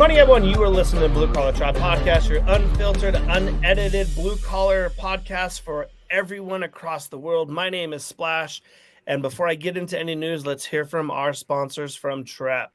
morning, everyone. You are listening to Blue Collar Tribe Podcast, your unfiltered, unedited blue collar podcast for everyone across the world. My name is Splash, and before I get into any news, let's hear from our sponsors from TREP.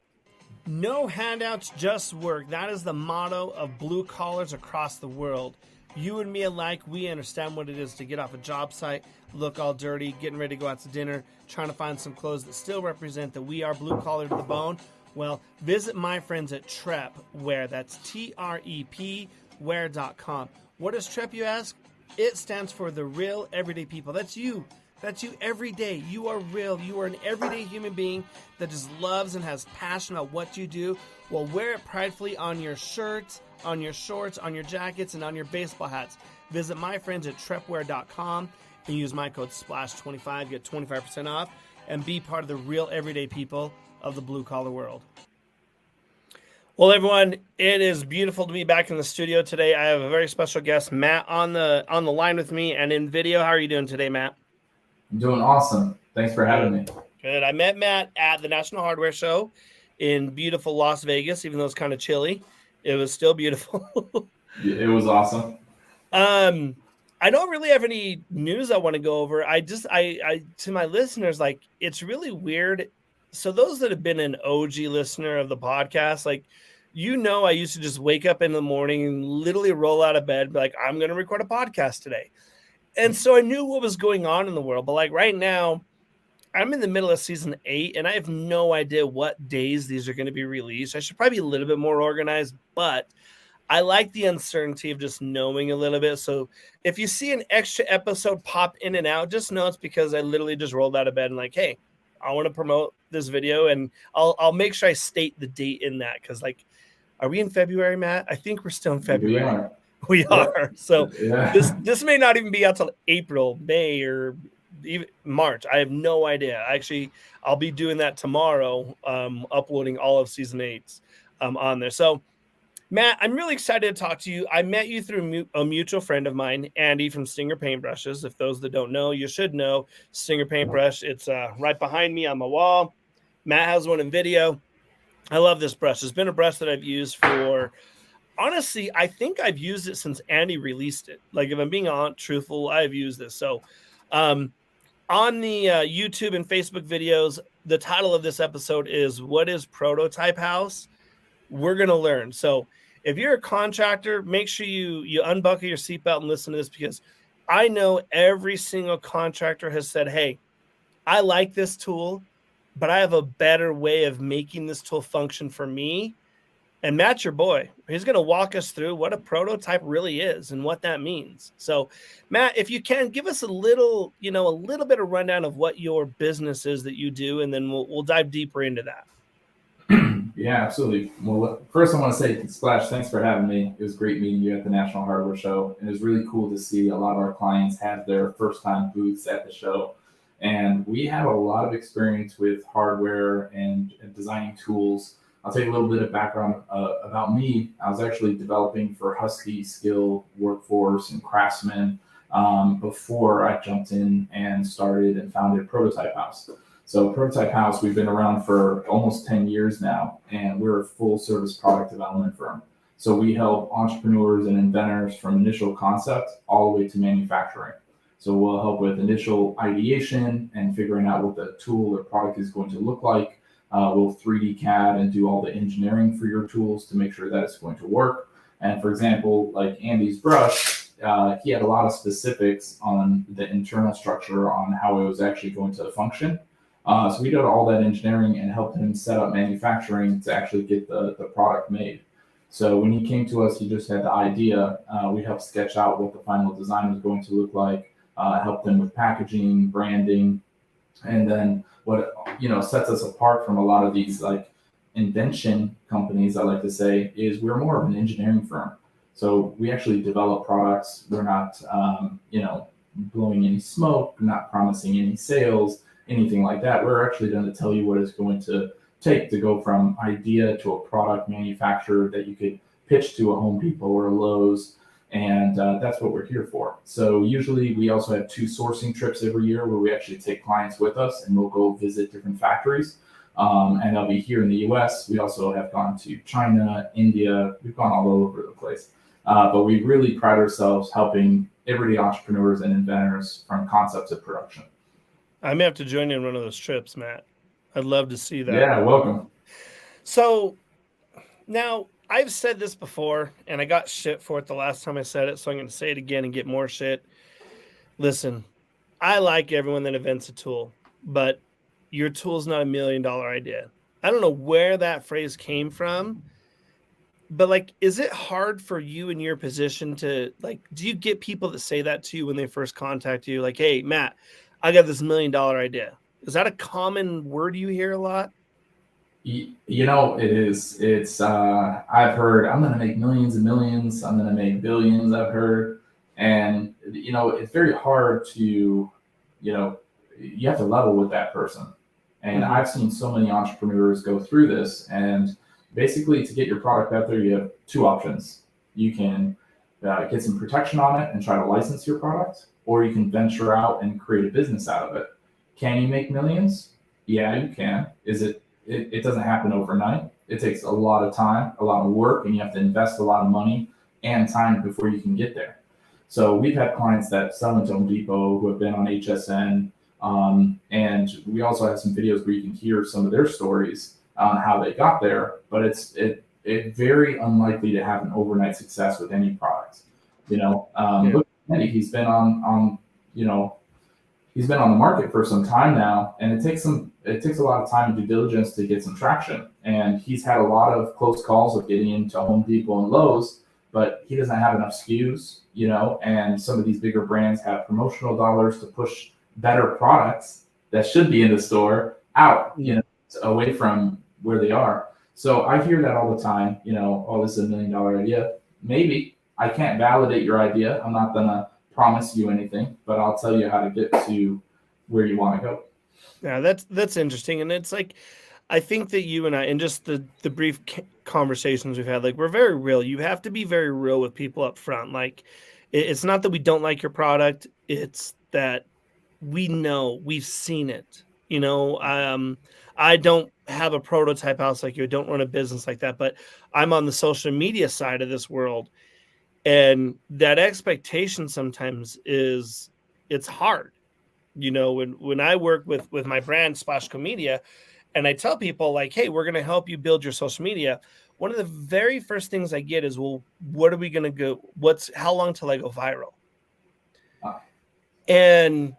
No handouts, just work. That is the motto of blue collars across the world. You and me alike, we understand what it is to get off a job site, look all dirty, getting ready to go out to dinner, trying to find some clothes that still represent that we are blue collar to the bone. Well, visit my friends at TREP Wear. That's TREP wear.com. What is TREP, you ask? It stands for the real everyday people. That's you. That's you every day. You are real. You are an everyday human being that just loves and has passion about what you do. Well, wear it pridefully on your shirts, on your shorts, on your jackets, and on your baseball hats. Visit my friends at trepwear.com and use my code SPLASH25, get 25% off, and be part of the real everyday people of the blue collar world. Well, everyone, it is beautiful to be back in the studio today. I have a very special guest, Matt, on the line with me and in video. How are you doing today, Matt? I'm doing awesome. Thanks for having me. Good. I met Matt at the National Hardware Show in beautiful Las Vegas, even though it's kind of chilly. It was still beautiful. It was awesome. I don't really have any news I want to go over. I to my listeners, like, it's really weird. So those that have been an OG listener of the podcast, like, I used to just wake up in the morning and literally roll out of bed and be like, I'm going to record a podcast today. And so I knew what was going on in the world. But like right now, I'm in the middle of season 8 and I have no idea what days these are going to be released. I should probably be a little bit more organized, but I like the uncertainty of just knowing a little bit. So if you see an extra episode pop in and out, just know it's because I literally just rolled out of bed and like, hey, I want to promote this video, and I'll make sure I state the date in that, because, like, are we in February, Matt? I think we're still in February. We are. So yeah. This may not even be out till April, May, or even March. I have no idea. Actually, I'll be doing that tomorrow, uploading all of season 8 on there. So, Matt, I'm really excited to talk to you. I met you through a mutual friend of mine, Andy from Stinger Paintbrushes. If those that don't know, you should know Stinger Paintbrush. It's right behind me on my wall. Matt has one in video. I love this brush. It's been a brush that I've used for, honestly, I think I've used it since Andy released it. Like, if I'm being truthful, I've used this. So on the YouTube and Facebook videos, the title of this episode is What is Prototype House? We're going to learn. So if you're a contractor, make sure you unbuckle your seatbelt and listen to this, because I know every single contractor has said, hey, I like this tool, but I have a better way of making this tool function for me. And Matt's your boy. He's going to walk us through what a prototype really is and what that means. So, Matt, if you can, give us a little bit of rundown of what your business is that you do, and then we'll dive deeper into that. Yeah, absolutely. Well, first I want to say, Splash, thanks for having me. It was great meeting you at the National Hardware Show. And it was really cool to see a lot of our clients have their first time booths at the show. And we have a lot of experience with hardware and designing tools. I'll tell you a little bit of background about me. I was actually developing for Husky Skill Workforce and Craftsman before I jumped in and started and founded Prototype House. So Prototype House, we've been around for almost 10 years now, and we're a full service product development firm. So we help entrepreneurs and inventors from initial concept all the way to manufacturing. So we'll help with initial ideation and figuring out what the tool or product is going to look like. We'll 3D CAD and do all the engineering for your tools to make sure that it's going to work. And for example, like Andy's brush, he had a lot of specifics on the internal structure on how it was actually going to function. So we did all that engineering and helped him set up manufacturing to actually get the product made. So when he came to us, he just had the idea. We helped sketch out what the final design was going to look like, helped him with packaging, branding, and then what sets us apart from a lot of these like invention companies, I like to say, is we're more of an engineering firm. So we actually develop products. We're not blowing any smoke, not promising any sales, anything like that. We're actually going to tell you what it's going to take to go from idea to a product manufacturer that you could pitch to a Home Depot or a Lowe's. And that's what we're here for. So usually we also have 2 sourcing trips every year where we actually take clients with us and we'll go visit different factories. And they'll be here in the US. We also have gone to China, India. We've gone all over the place. But we really pride ourselves helping everyday entrepreneurs and inventors from concept to production. I may have to join you in one of those trips, Matt. I'd love to see that. Yeah, welcome. So now I've said this before, and I got shit for it the last time I said it, so I'm going to say it again and get more shit. Listen, I like everyone that invents a tool, but your tool's not $1 million idea. I don't know where that phrase came from, but like, is it hard for you in your position to like, do you get people that say that to you when they first contact you? Like, hey, Matt, I got this $1 million idea. Is that a common word you hear a lot? You know, it is. It's, I've heard, I'm going to make millions and millions. I'm going to make billions, I've heard. And, you know, it's very hard to, you know, you have to level with that person. And I've seen so many entrepreneurs go through this. And basically, to get your product out there, you have two options. You can get some protection on it and try to license your product, or you can venture out and create a business out of it. Can you make millions? Yeah, you can. It doesn't happen overnight. It takes a lot of time, a lot of work, and you have to invest a lot of money and time before you can get there. So we've had clients that sell into Home Depot who have been on HSN, and we also have some videos where you can hear some of their stories on how they got there. But it's very unlikely to have an overnight success with any product. You know, look at Eddie, he's been on he's been on the market for some time now, and it takes a lot of time and due diligence to get some traction. And he's had a lot of close calls of getting into Home Depot and Lowe's, but he doesn't have enough SKUs, you know, and some of these bigger brands have promotional dollars to push better products that should be in the store out, you know, away from where they are. So I hear that all the time, you know, oh, this is $1 million idea. Maybe. I can't validate your idea. I'm not gonna promise you anything, but I'll tell you how to get to where you want to go. Yeah, that's interesting. And it's like, I think that you and I, and just the brief conversations we've had, like, we're very real. You have to be very real with people up front. Like, it's not that we don't like your product. It's that we know, we've seen it, you know. I don't have a prototype house like you. I don't run a business like that, but I'm on the social media side of this world. And that expectation sometimes it's hard. You know, when I work with my brand Splashco Media, and I tell people like, hey, we're going to help you build your social media. One of the very first things I get is, well, what are we going to go? How long till I go viral? And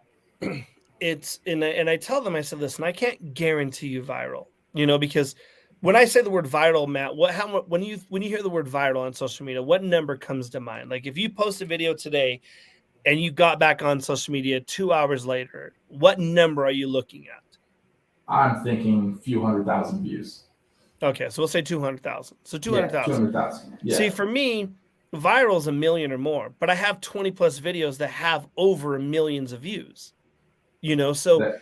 and I tell them, I said, listen, I can't guarantee you viral, you know, because when I say the word viral, Matt, when you hear the word viral on social media, what number comes to mind? Like, if you post a video today and you got back on social media 2 hours later, what number are you looking at? I'm thinking a few 100,000 views. Okay, so we'll say 200,000. So 200,000. 200,000. Yeah. See, for me, viral is 1 million or more, but I have 20 plus videos that have over millions of views. You know, so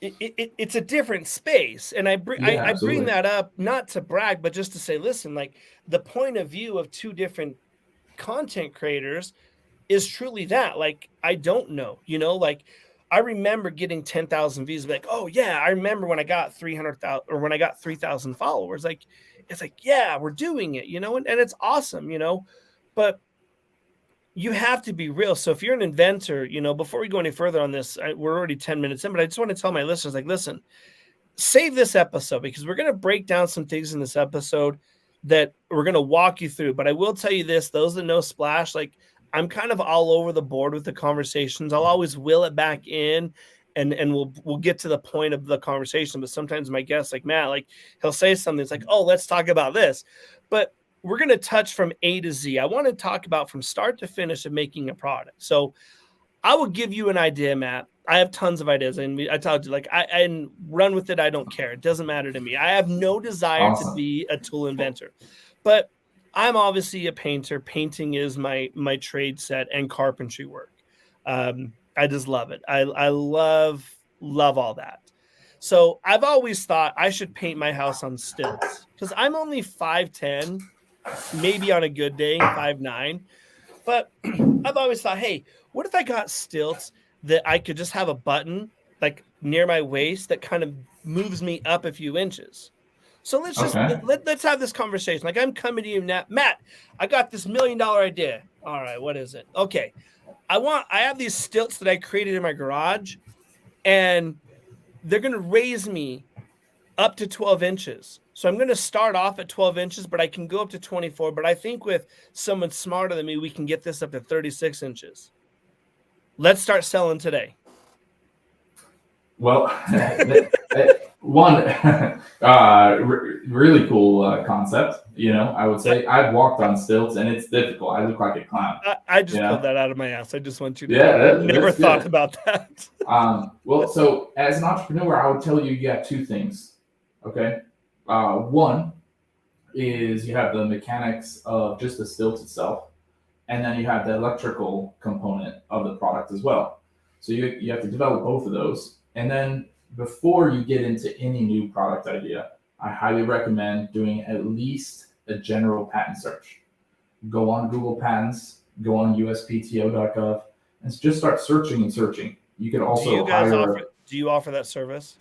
it's a different space. And I bring that up not to brag, but just to say, listen, like, the point of view of two different content creators is truly that. Like, I don't know, you know, like, I remember getting 10,000 views, like, oh yeah, I remember when I got 300,000 or when I got 3,000 followers. Like, it's like, yeah, we're doing it, you know, and it's awesome, you know, but you have to be real. So if you're an inventor, you know, before we go any further on this, we're already 10 minutes in, but I just want to tell my listeners, like, listen, save this episode, because we're going to break down some things in this episode that we're going to walk you through. But I will tell you this, those that know Splash, like, I'm kind of all over the board with the conversations. I'll always will it back in, and we'll get to the point of the conversation. But sometimes my guests, like Matt, like, he'll say something, it's like, oh, let's talk about this. But we're going to touch from A to Z. I want to talk about from start to finish of making a product. So I will give you an idea, Matt. I have tons of ideas, and I told you, like, I run with it. I don't care. It doesn't matter to me. I have no desire to be a tool inventor, but I'm obviously a painter. Painting is my trade set, and carpentry work. I just love it. I love all that. So I've always thought I should paint my house on stilts, because I'm only 5'10", maybe on a good day 5'9", but I've always thought, hey, what if I got stilts that I could just have a button like near my waist that kind of moves me up a few inches. So let's just Okay. let's have this conversation. Like I'm coming to you now, Matt. I got this $1 million idea. All right, what is it? Okay, I have these stilts that I created in my garage, and they're going to raise me up to 12 inches. So I'm going to start off at 12 inches, but I can go up to 24. But I think with someone smarter than me, we can get this up to 36 inches. Let's start selling today. Well, one really cool concept. I would say I've walked on stilts and it's difficult. I look like a clown. I just pulled that out of my ass. I just want you to know. Never thought about that. Well, so as an entrepreneur, I would tell you got two things. Okay. One is you have the mechanics of just the stilt itself, and then you have the electrical component of the product as well. So you have to develop both of those. And then before you get into any new product idea, I highly recommend doing at least a general patent search. Go on Google Patents, go on uspto.gov, and just start searching and searching. You can also do you offer that service?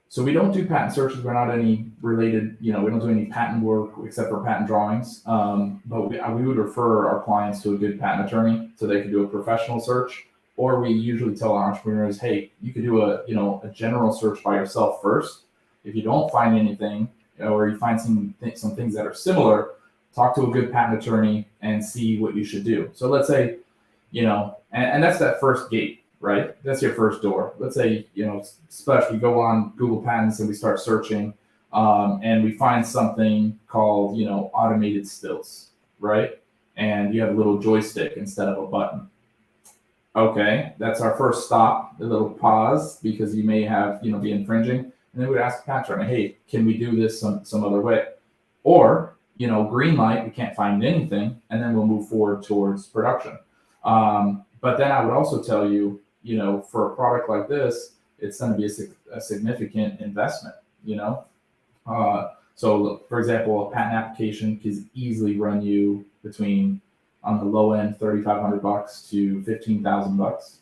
So we don't do patent searches. We're not any related, we don't do any patent work except for patent drawings. But we would refer our clients to a good patent attorney so they can do a professional search. Or we usually tell our entrepreneurs, hey, you could do a general search by yourself first. If you don't find anything, or you find some things that are similar, talk to a good patent attorney and see what you should do. So let's say, and that's that first gate, right? That's your first door. Let's say, Splash, we go on Google Patents and we start searching, and we find something called, automated stilts, right? And you have a little joystick instead of a button. Okay, that's our first stop, a little pause, because you may have, be infringing. And then we'd ask the patent attorney, hey, can we do this some other way? Or, green light, we can't find anything, and then we'll move forward towards production. But then I would also tell you, for a product like this, it's going to be a significant investment, So, for example, a patent application can easily run you between, on the low end, $3,500 to $15,000.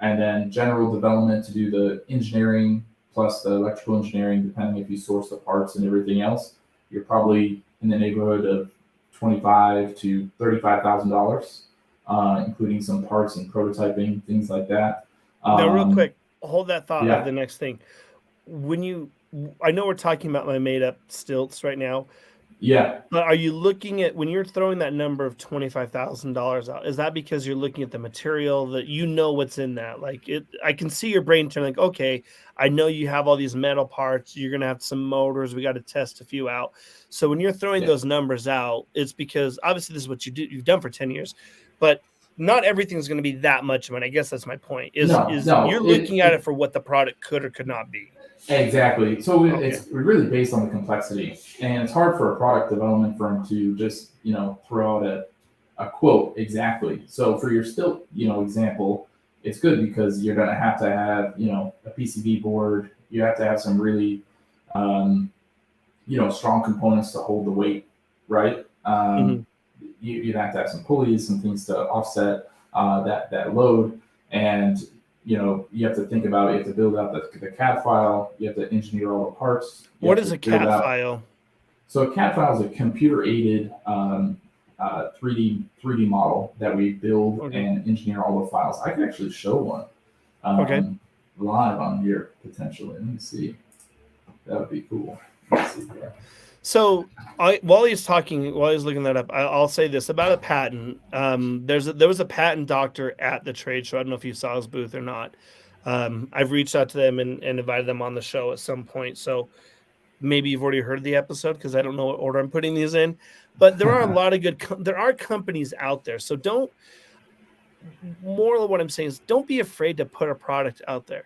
And then general development to do the engineering plus the electrical engineering, depending if you source the parts and everything else, you're probably in the neighborhood of $25,000 to $35,000, including some parts and prototyping, things like that. Now, real quick, hold that thought of the next thing. I know we're talking about my made-up stilts right now. Yeah. But are you looking at, when you're throwing that number of $25,000 out, is that because you're looking at the material that what's in that? Like I can see your brain turning like, okay, I know you have all these metal parts. You're going to have some motors. We got to test a few out. So when you're throwing those numbers out, it's because obviously this is what you've done for 10 years, but not everything's going to be that much money. I guess that's my point you're looking at it for what the product could or could not be. Exactly. So it's really based on the complexity, and it's hard for a product development firm to just, throw out a quote exactly. So for your stilt, example, it's good because you're going to have, a PCB board. You have to have some really, strong components to hold the weight, right? You'd have to have some pulleys, some things to offset that load, and you have to think about, you have to build out the CAD file, you have to engineer all the parts. What is a CAD file? So a CAD file is a computer-aided 3D model that we build and engineer all the files. I could actually show one live on here, potentially. Let me see. That would be cool. Let's see here. So while he's looking that up, I'll say this about a patent. There was a patent doctor at the trade show. I don't know if you saw his booth or not. I've reached out to them and invited them on the show at some point. So maybe you've already heard the episode because I don't know what order I'm putting these in. But there are a lot of there are companies out there. So more of what I'm saying is don't be afraid to put a product out there.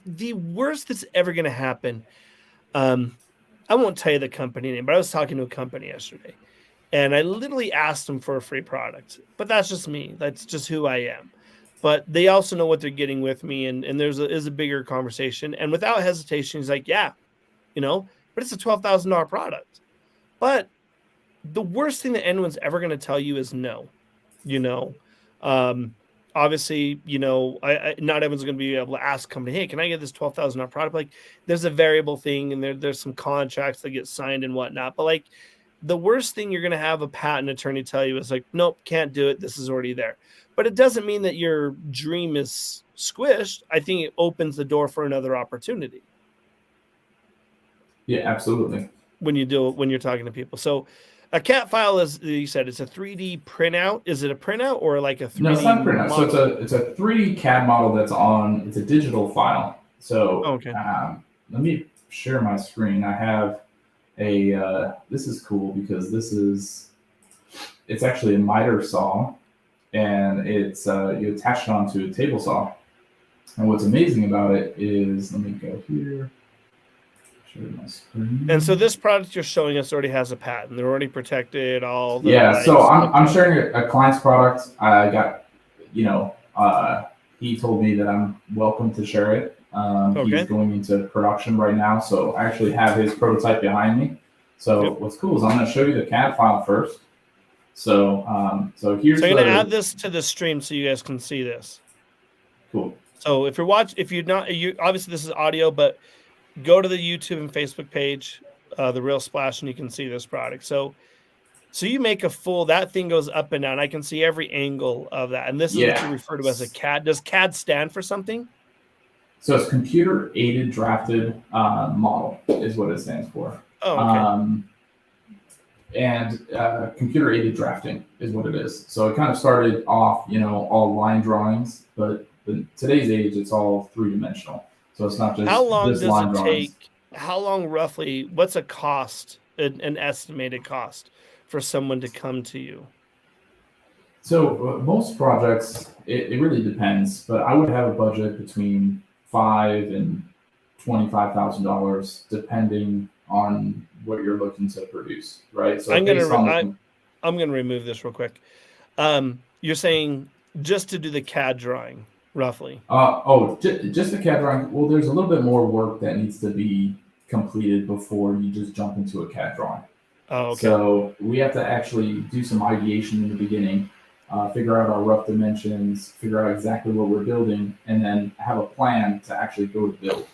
The worst that's ever going to happen, I won't tell you the company name, but I was talking to a company yesterday, and I literally asked them for a free product. But that's just me. That's just who I am. But they also know what they're getting with me, and there's a bigger conversation. And without hesitation, he's like, yeah, but it's a $12,000 product. But the worst thing that anyone's ever going to tell you is no. obviously, I not everyone's going to be able to ask a company, hey, can I get this $12,000 product? Like, there's a variable thing, and there's some contracts that get signed and whatnot. But like, the worst thing you're going to have a patent attorney tell you is like, nope, can't do it. This is already there. But it doesn't mean that your dream is squished. I think it opens the door for another opportunity. Yeah, absolutely. When you're talking to people. So a CAD file, is, you said, it's a 3D printout. Is it a printout or like a 3D? No, it's not a printout. Model? So it's a 3D CAD model that's it's a digital file. So okay. Let me share my screen. I have this is cool because it's actually a miter saw, and it's you attach it onto a table saw. And what's amazing about it is, let me go here. My screen. And so this product you're showing us already has a patent. They're already protected. All the rights. So I'm sharing a client's product. I got, he told me that I'm welcome to share it. He's going into production right now, so I actually have his prototype behind me. So what's cool is I'm going to show you the CAD file first. So here's. So I'm going to add this to the stream so you guys can see this. Cool. So if obviously this is audio, but go to the YouTube and Facebook page, The Real Splash, and you can see this product. So you make that thing goes up and down. I can see every angle of that. And this is what you refer to as a CAD. Does CAD stand for something? So it's computer aided drafted model is what it stands for. Oh, okay. And computer aided drafting is what it is. So it kind of started off, all line drawings, but in today's age, it's all 3-dimensional. So it's not just how long does it take? How long roughly? What's a cost, an estimated cost for someone to come to you? So most projects, it really depends, but I would have a budget between $5,000 and $25,000, depending on what you're looking to produce, right? So I'm gonna remove this real quick. You're saying just to do the CAD drawing. Roughly. Just the CAD drawing. Well, there's a little bit more work that needs to be completed before you just jump into a CAD drawing. Oh, okay. So we have to actually do some ideation in the beginning, figure out our rough dimensions, figure out exactly what we're building, and then have a plan to actually go to build.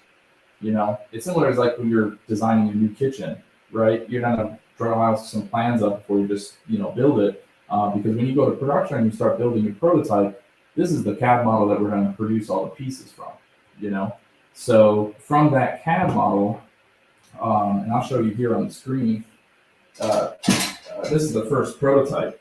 It's similar as like when you're designing a new kitchen, right? You're not gonna draw out some plans up before you just build it, because when you go to production and you start building your prototype, this is the CAD model that we're going to produce all the pieces from, So from that CAD model, and I'll show you here on the screen, this is the first prototype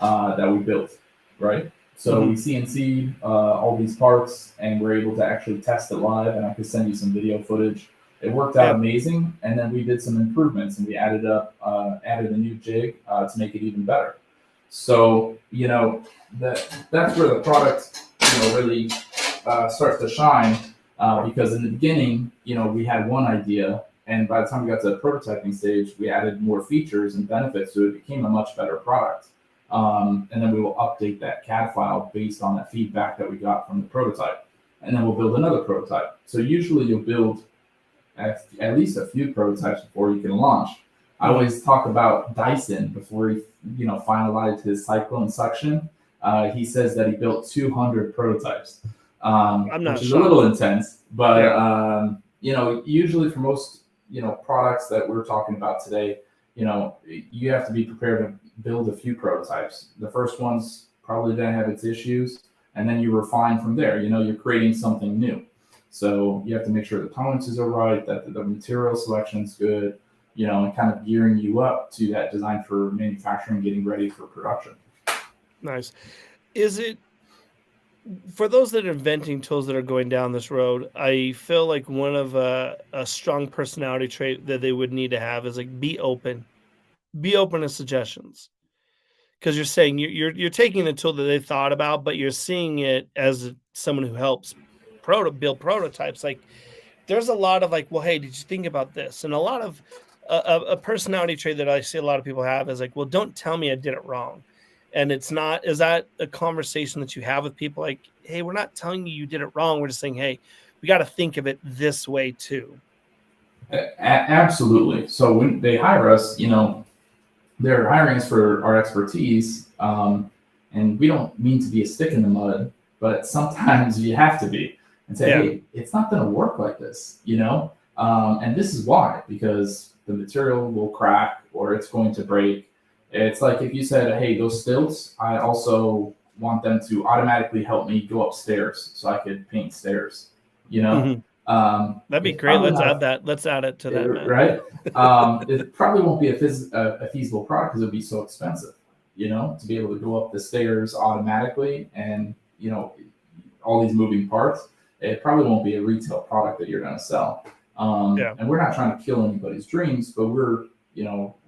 that we built, right? So we CNC'd all these parts, and we're able to actually test it live, and I could send you some video footage. It worked out amazing, and then we did some improvements, and we added a new jig to make it even better. So, that's where the product, really starts to shine, because in the beginning, we had one idea, and by the time we got to the prototyping stage, we added more features and benefits, so it became a much better product. And then we will update that CAD file based on that feedback that we got from the prototype, and then we'll build another prototype. So usually you'll build at least a few prototypes before you can launch. I always talk about Dyson before he, finalized his cyclone suction. He says that he built 200 prototypes, which is a little intense. But usually for most products that we're talking about today, you have to be prepared to build a few prototypes. The first one's probably going to have its issues, and then you refine from there. You're creating something new, so you have to make sure the tolerances are right, that the material selection's good. And kind of gearing you up to that design for manufacturing, getting ready for production. Nice. Is it, for those that are inventing tools that are going down this road, I feel like one of a strong personality trait that they would need to have is like be open to suggestions. Because you're saying you're taking the tool that they thought about, but you're seeing it as someone who helps build prototypes. Like there's a lot of like, well, hey, did you think about this? And a lot of a personality trait that I see a lot of people have is like, well, don't tell me I did it wrong. And it's not, is that a conversation that you have with people like, hey, we're not telling you did it wrong. We're just saying, hey, we got to think of it this way too. Absolutely. So when they hire us, they're hiring us for our expertise. And And we don't mean to be a stick in the mud, but sometimes you have to be and say, hey, it's not going to work like this, and this is why, because the material will crack or it's going to break. It's like if you said, hey, those stilts, I also want them to automatically help me go upstairs so I could paint stairs, That'd be great. Let's add that. Let's add it to that, man. Right? It probably won't be a feasible product because it'll be so expensive, to be able to go up the stairs automatically and, all these moving parts. It probably won't be a retail product that you're going to sell. And we're not trying to kill anybody's dreams, but we're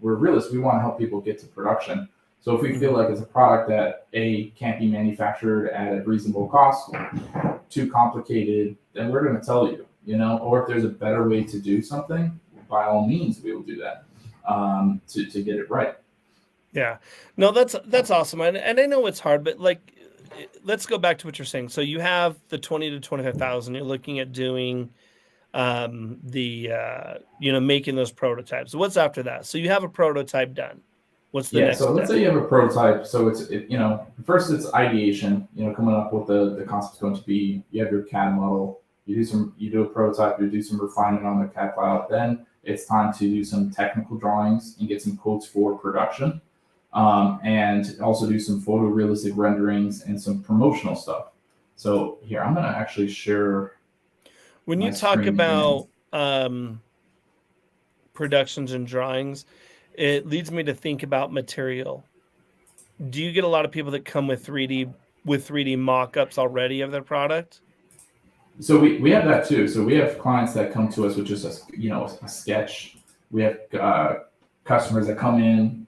realists. We want to help people get to production. So if we feel like it's a product that can't be manufactured at a reasonable cost, too complicated, then we're going to tell you, or if there's a better way to do something, by all means, we will do that to get it right. Yeah, no, that's awesome. And I know it's hard, but let's go back to what you're saying. So you have the 20 to 25,000, you're looking at doing making those prototypes. What's after that? So you have a prototype done. What's the next so let's say you have a prototype. So first it's ideation, coming up with the concept's going to be, you have your CAD model, you do a prototype, you do some refinement on the CAD file. Then it's time to do some technical drawings and get some quotes for production. And also do some photorealistic renderings and some promotional stuff. So here, I'm going to actually share. When you talk about productions and drawings, it leads me to think about material. Do you get a lot of people that come with 3D mock-ups already of their product? So we have that too. So we have clients that come to us with just a sketch. We have customers that come in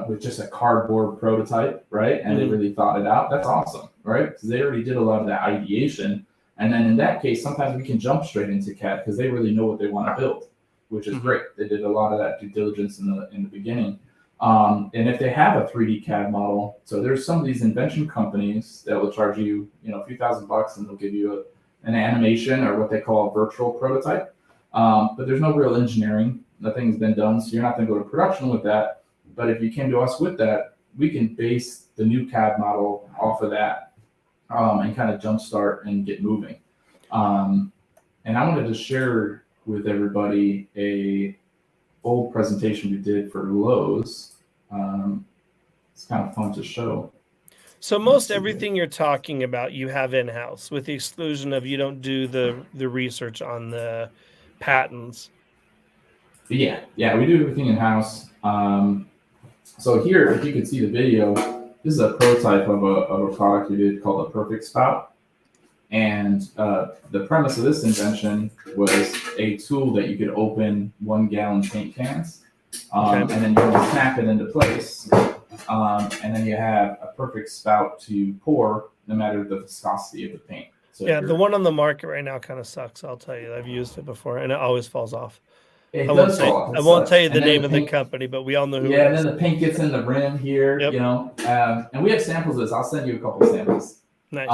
with just a cardboard prototype, right? And they really thought it out. That's awesome, right? Because they already did a lot of that ideation. And then in that case, sometimes we can jump straight into CAD because they really know what they want to build, which is great. They did a lot of that due diligence in the beginning. And if they have a 3D CAD model, so there's some of these invention companies that will charge you, a few $1,000 and they'll give you an animation or what they call a virtual prototype. But there's no real engineering. Nothing's been done, so you're not going to go to production with that. But if you came to us with that, we can base the new CAD model off of that and kind of jumpstart and get moving. And I wanted to share with everybody a old presentation we did for Lowe's. It's kind of fun to show. So most everything you're talking about, you have in-house, with the exclusion of you don't do the research on the patents. Yeah, we do everything in-house. So here, if you can see the video, this is a prototype of a product we did called a Perfect Spout. And the premise of this invention was a tool that you could open 1 gallon paint cans, and then you can snap it into place. And then you have a perfect spout to pour no matter the viscosity of the paint. So the one on the market right now kind of sucks. I'll tell you, I've used it before and it always falls off. I won't tell you the name of the company, but we all know who. Yeah, and then the paint gets in the rim here, and we have samples of this. I'll send you a couple of samples. Nice.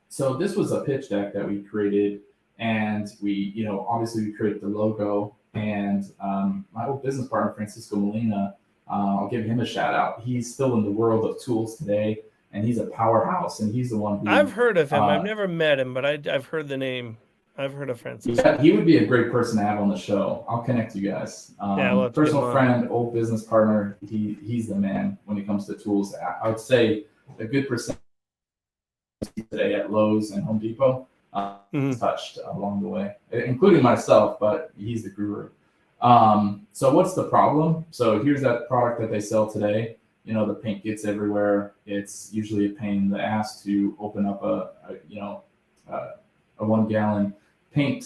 So this was a pitch deck that we created, and we, obviously we created the logo. And my old business partner, Francisco Molina, I'll give him a shout out. He's still in the world of tools today, and he's a powerhouse. And he's the one who I've heard of him. I've never met him, but I've heard the name. I've heard of Francisco. Yeah, he would be a great person to have on the show. I'll connect you guys. Personal friend, old business partner. He's the man when it comes to tools. I would say a good percentage today at Lowe's and Home Depot touched along the way, including myself, but he's the guru. So what's the problem? So here's that product that they sell today. The paint gets everywhere. It's usually a pain in the ass to open up a 1 gallon paint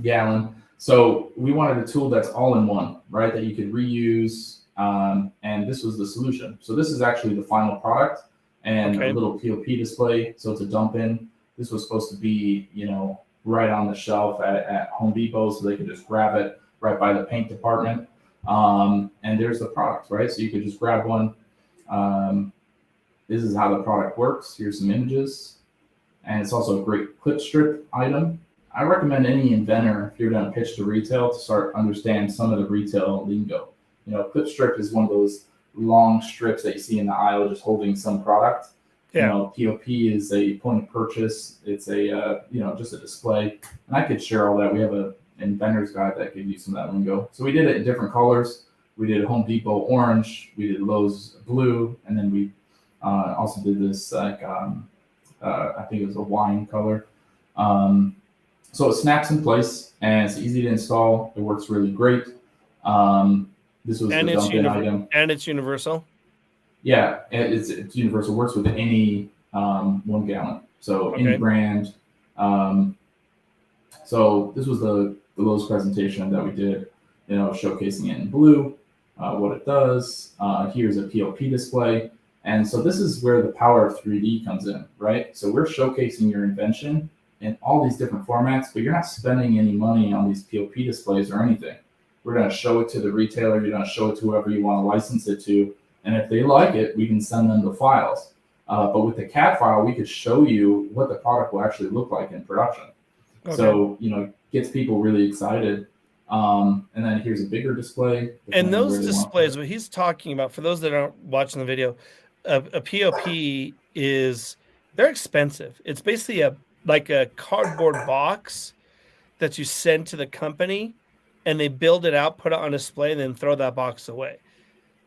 gallon. So we wanted a tool that's all in one, right? That you could reuse. And this was the solution. So this is actually the final product and a little POP display. So to dump in, this was supposed to be, right on the shelf at Home Depot, so they could just grab it right by the paint department. And there's the product, right? So you could just grab one. This is how the product works. Here's some images. And it's also a great clip strip item. I recommend any inventor, if you're going to pitch to retail, to start understand some of the retail lingo. Clip strip is one of those long strips that you see in the aisle just holding some product. Yeah. You know, POP is a point of purchase. It's a just a display, and I could share all that. We have a inventor's guide that could use some of that lingo. So we did it in different colors. We did Home Depot orange, we did Lowe's blue, and then we also did this like I think it was a wine color. So it snaps in place and it's easy to install. It works really great. This was and the dump-in item. And it's universal. Yeah, it's universal. It works with any 1 gallon. So any brand. So this was the Lowe's presentation that we did, showcasing it in blue, what it does. Here's a POP display. And so this is where the power of 3D comes in, right? So we're showcasing your invention in all these different formats, but you're not spending any money on these POP displays or anything. We're going to show it to the retailer. You're going to show it to whoever you want to license it to. And if they like it, we can send them the files. But with the CAD file, we could show you what the product will actually look like in production. Okay. So, gets people really excited. And then here's a bigger display. And those displays, what he's talking about, for those that aren't watching the video, a POP they're expensive. It's basically like a cardboard box that you send to the company, and they build it out, put it on display, and then throw that box away.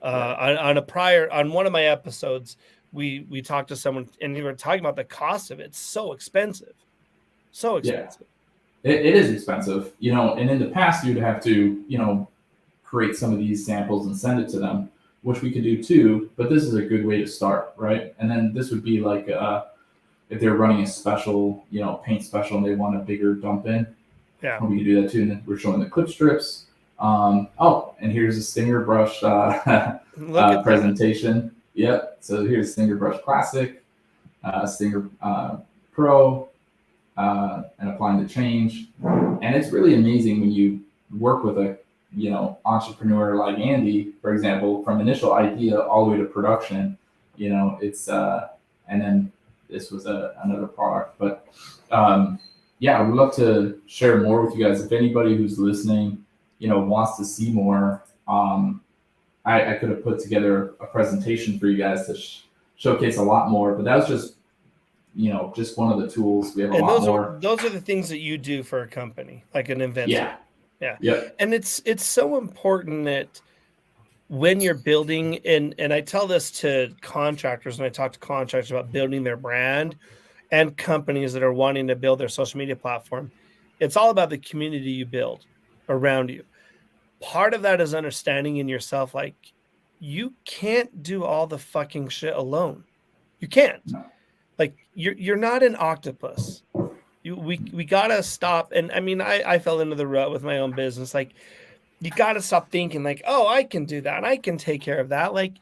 On one of my episodes, we talked to someone, and we were talking about the cost of it. It's so expensive. So expensive. Yeah. It is expensive, and in the past you'd have to, create some of these samples and send it to them, which we could do too, but this is a good way to start, right? And then this would be like if they're running a special, paint special and they want a bigger dump in, we could do that too. And then we're showing the clip strips. And here's a Stinger brush presentation. Yep. So here's Stinger Brush Classic, Stinger Pro, and applying the change. And it's really amazing when you work with a entrepreneur like Andy, for example, from initial idea all the way to production. It's and then this was another product, but I would love to share more with you guys. If anybody who's listening wants to see more, I could have put together a presentation for you guys to showcase a lot more, but that was just just one of the tools. We have a lot more. Those are the things that you do for a company, like an inventor. Yeah. And it's so important that when you're building, and I tell this to contractors, and I talk to contractors about building their brand, and companies that are wanting to build their social media platform, it's all about the community you build around you. Part of that is understanding in yourself, like, you can't do all the fucking shit alone. You can't. No. Like, you're not an octopus. We gotta stop. And I mean, I fell into the rut with my own business. Like, you gotta stop thinking like, oh, I can do that. I can take care of that. Like,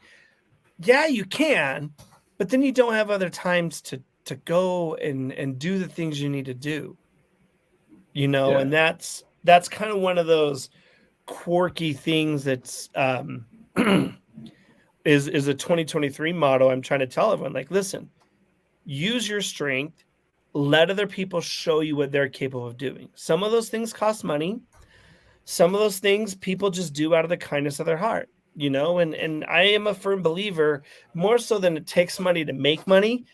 yeah, you can, but then you don't have other times to go and do the things you need to do. And that's kind of one of those quirky things that's is a 2023 motto I'm trying to tell everyone. Like, listen, use your strength. Let other people show you what they're capable of doing. Some of those things cost money. Some of those things people just do out of the kindness of their heart, and I am a firm believer, more so than it takes money to make money,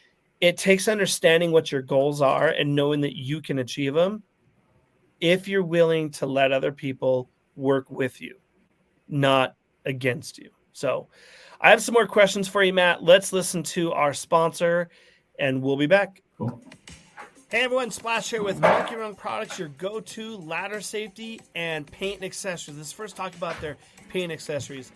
it takes understanding what your goals are and knowing that you can achieve them if you're willing to let other people work with you, not against you. So I have some more questions for you, Matt. Let's listen to our sponsor, and we'll be back. Cool. Hey everyone, Splash here with Monkey Rung Products, your go-to ladder safety and paint and accessories. Let's first talk about their paint accessories.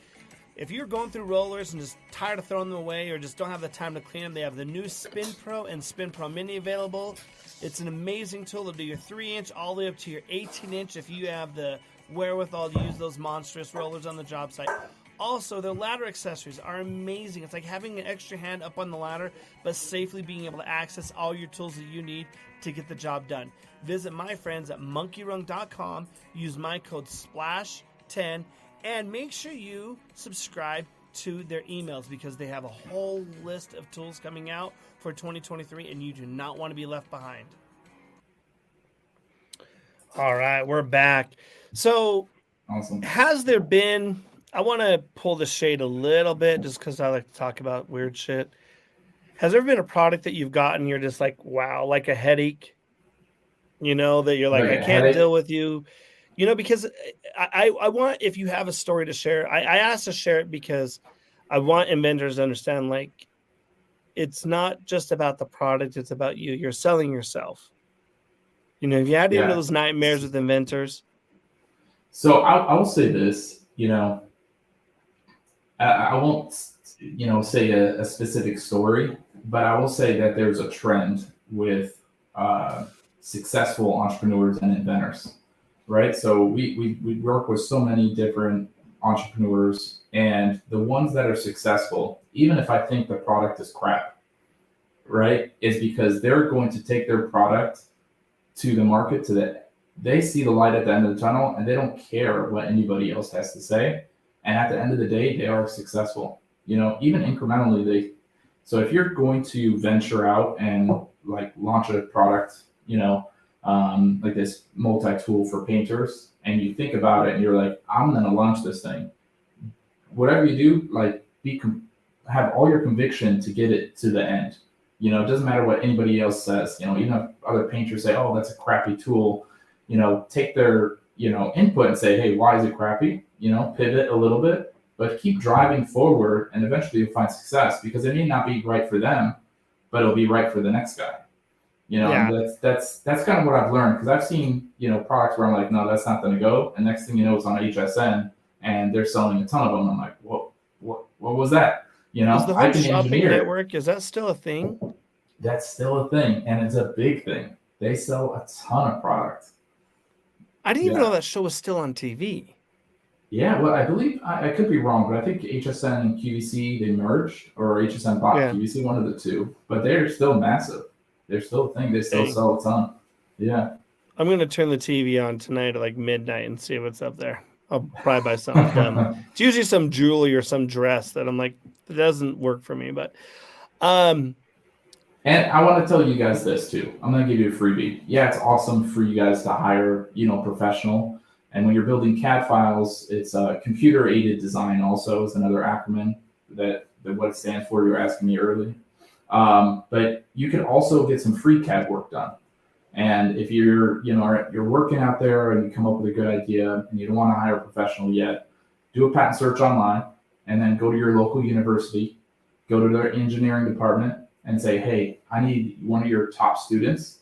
If you're going through rollers and just tired of throwing them away or just don't have the time to clean them, they have the new Spin Pro and Spin Pro Mini available. It's an amazing tool. It'll do your 3-inch all the way up to your 18-inch if you have the wherewithal to use those monstrous rollers on the job site. Also, their ladder accessories are amazing. It's like having an extra hand up on the ladder, but safely being able to access all your tools that you need to get the job done. Visit my friends at monkeyrung.com. Use my code SPLASH10, and make sure you subscribe to their emails because they have a whole list of tools coming out for 2023, and you do not want to be left behind. All right, we're back. So, awesome. Has there been I want to pull the shade a little bit just because I like to talk about weird shit. Has there been a product that you've gotten you're just like, wow, like a headache? That you're like, Like I a can't headache. deal with you. Because I want, if you have a story to share, I asked to share it because I want inventors to understand, like, it's not just about the product, it's about you. You're selling yourself. Have you had any of Yeah. those nightmares with inventors? So I will say this, I won't, say a specific story, but I will say that there's a trend with successful entrepreneurs and inventors, right? So we work with so many different entrepreneurs, and the ones that are successful, even if I think the product is crap, right, is because they're going to take their product to the market they see the light at the end of the tunnel and they don't care what anybody else has to say. And at the end of the day, they are successful. Even incrementally, so if you're going to venture out and like launch a product, like this multi-tool for painters, and you think about it and you're like, I'm going to launch this thing. Whatever you do, like have all your conviction to get it to the end. It doesn't matter what anybody else says. Even if other painters say, "Oh, that's a crappy tool," take their input and say, "Hey, why is it crappy?" Pivot a little bit, but keep driving forward, and eventually you'll find success because it may not be right for them, but it'll be right for the next guy. And Yeah. that's kind of what I've learned because I've seen products where I'm like, no, that's not going to go, and next thing you know, it's on HSN and they're selling a ton of them. I'm like, what was that? Is the I whole can shopping engineer it. network, is that still a thing? That's still a thing, and it's a big thing. They sell a ton of product. I didn't even know Yeah. that show was still on TV. Yeah, well, I believe I could be wrong, but I think HSN and QVC they merged, or HSN bought Yeah. QVC, one of the two. But they're still massive. They're still a thing. They still Dang. sell a ton. Yeah. I'm going to turn the TV on tonight at like midnight and see what's up there. I'll probably buy something dumb. It's usually some jewelry or some dress that I'm like, it doesn't work for me. But And I want to tell you guys this too. I'm going to give you a freebie. Yeah, it's awesome for you guys to hire, professional. And when you're building CAD files, it's computer aided design. Also, is another acronym that what it stands for. You're asking me early, but you can also get some free CAD work done. And if you're you're working out there and you come up with a good idea and you don't want to hire a professional yet, do a patent search online and then go to your local university, go to their engineering department and say, hey, I need one of your top students,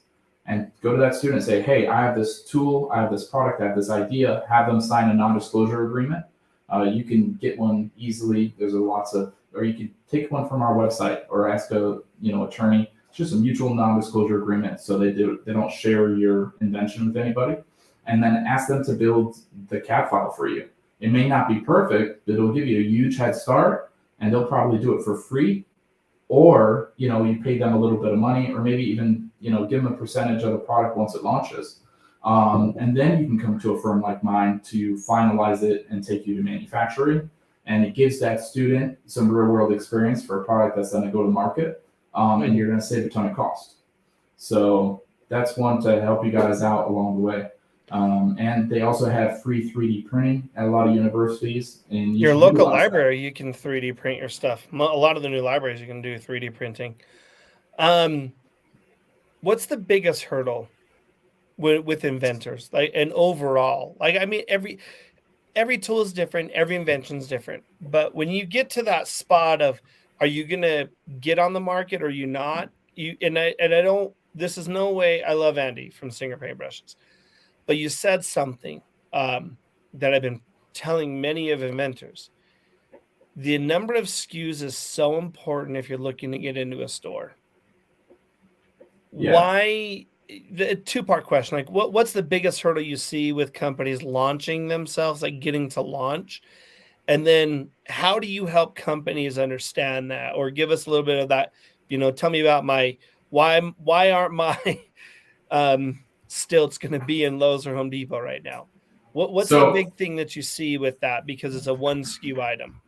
and go to that student and say, hey, I have this tool, I have this product, I have this idea, have them sign a non-disclosure agreement. You can get one easily. There's or you can take one from our website or ask a attorney. It's just a mutual non-disclosure agreement, so they don't share your invention with anybody, and then ask them to build the CAD file for you. It may not be perfect, but it'll give you a huge head start, and they'll probably do it for free, or you pay them a little bit of money, or maybe even give them a percentage of the product once it launches, and then you can come to a firm like mine to finalize it and take you to manufacturing, and it gives that student some real world experience for a product that's going to go to market. And you're going to save a ton of cost. So that's one to help you guys out along the way. And they also have free 3D printing at a lot of universities. And your local library, you can 3D print your stuff. A lot of the new libraries, you can do 3D printing. What's the biggest hurdle with inventors? Like, and overall, like, I mean, every tool is different, every invention is different. But when you get to that spot of, are you gonna get on the market or are you not? This is no way. I love Andy from Singer Paintbrushes, but you said something that I've been telling many of inventors. The number of SKUs is so important if you're looking to get into a store. Yeah. Why? The two-part question, like what's the biggest hurdle you see with companies launching themselves, like getting to launch? And then how do you help companies understand that, or give us a little bit of that, tell me about why aren't my stilts going to be in Lowe's or Home Depot right now? What's the big thing that you see with that? Because it's a one SKU item.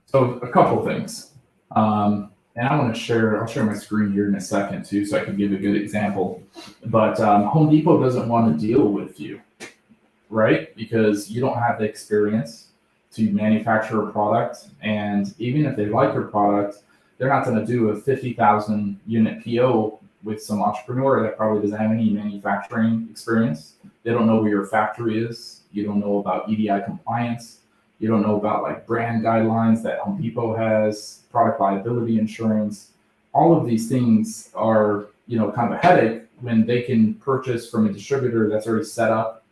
So a couple things. And I'll share my screen here in a second too, so I can give a good example. But Home Depot doesn't want to deal with you, right? Because you don't have the experience. to manufacture a product. And even if they like your product, they're not going to do a 50,000 unit PO with some entrepreneur that probably doesn't have any manufacturing experience. They don't know where your factory is. You don't know about EDI compliance. You don't know about like brand guidelines that Home Depot has, product liability insurance. All of these things are, kind of a headache when they can purchase from a distributor that's already set up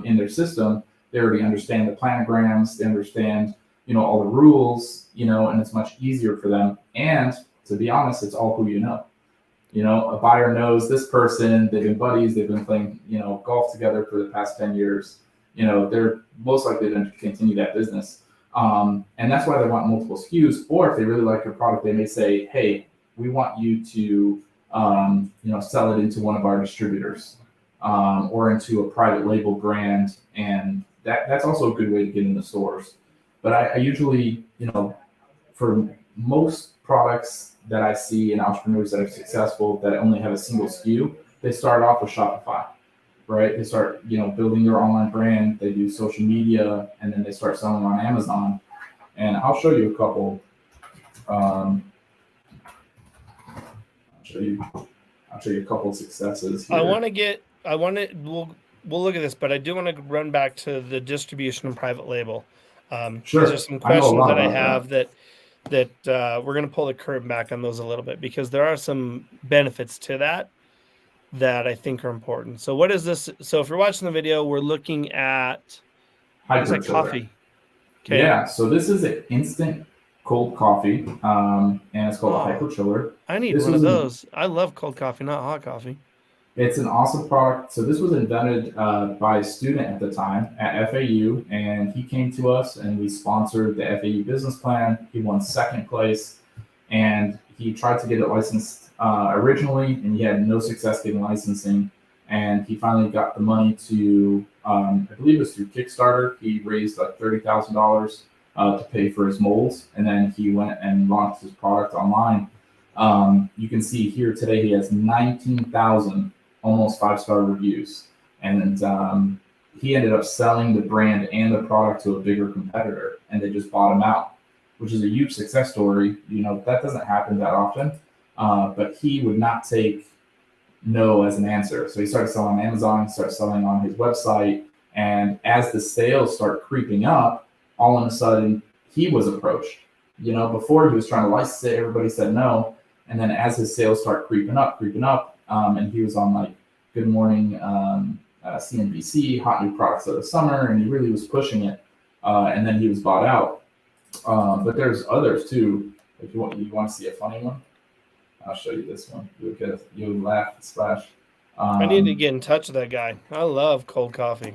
in their system. They already understand the planograms. They understand, all the rules, and it's much easier for them. And to be honest, it's all who you know. A buyer knows this person, they've been buddies, they've been playing, golf together for the past 10 years. They're most likely to continue that business. And that's why they want multiple SKUs. Or if they really like your product, they may say, hey, we want you to, sell it into one of our distributors or into a private label brand. And that's also a good way to get into stores. But I usually, for most products that I see in entrepreneurs that are successful that only have a single SKU, they start off with Shopify, right? They start, building their online brand. They do social media, and then they start selling on Amazon. And I'll show you a couple. I'll show you a couple of successes here. We'll look at this, but I do want to run back to the distribution and private label. Sure. These are some questions that I have that we're going to pull the curtain back on those a little bit, because there are some benefits to that I think are important. So what is this? So if you're watching the video, we're looking at coffee. Okay. Yeah. So this is an instant cold coffee, and it's called a Hyper Chiller. I need one of those. I love cold coffee, not hot coffee. It's an awesome product. So this was invented by a student at the time at FAU, and he came to us and we sponsored the FAU business plan. He won second place, and he tried to get it licensed originally, and he had no success getting licensing. And he finally got the money to, I believe it was through Kickstarter. He raised like $30,000 to pay for his molds, and then he went and launched his product online. You can see here today he has 19,000 almost 5-star reviews, and he ended up selling the brand and the product to a bigger competitor, and they just bought him out, which is a huge success story. That doesn't happen that often, but he would not take no as an answer. So he started selling on Amazon, started selling on his website, and as the sales start creeping up, all of a sudden he was approached. Before he was trying to license it, everybody said no, and then as his sales start creeping up, and he was on like Good Morning CNBC, hot new products of the summer, and he really was pushing it. And then he was bought out. But there's others too. If you want to see a funny one, I'll show you this one. You'll laugh and splash. I need to get in touch with that guy. I love cold coffee.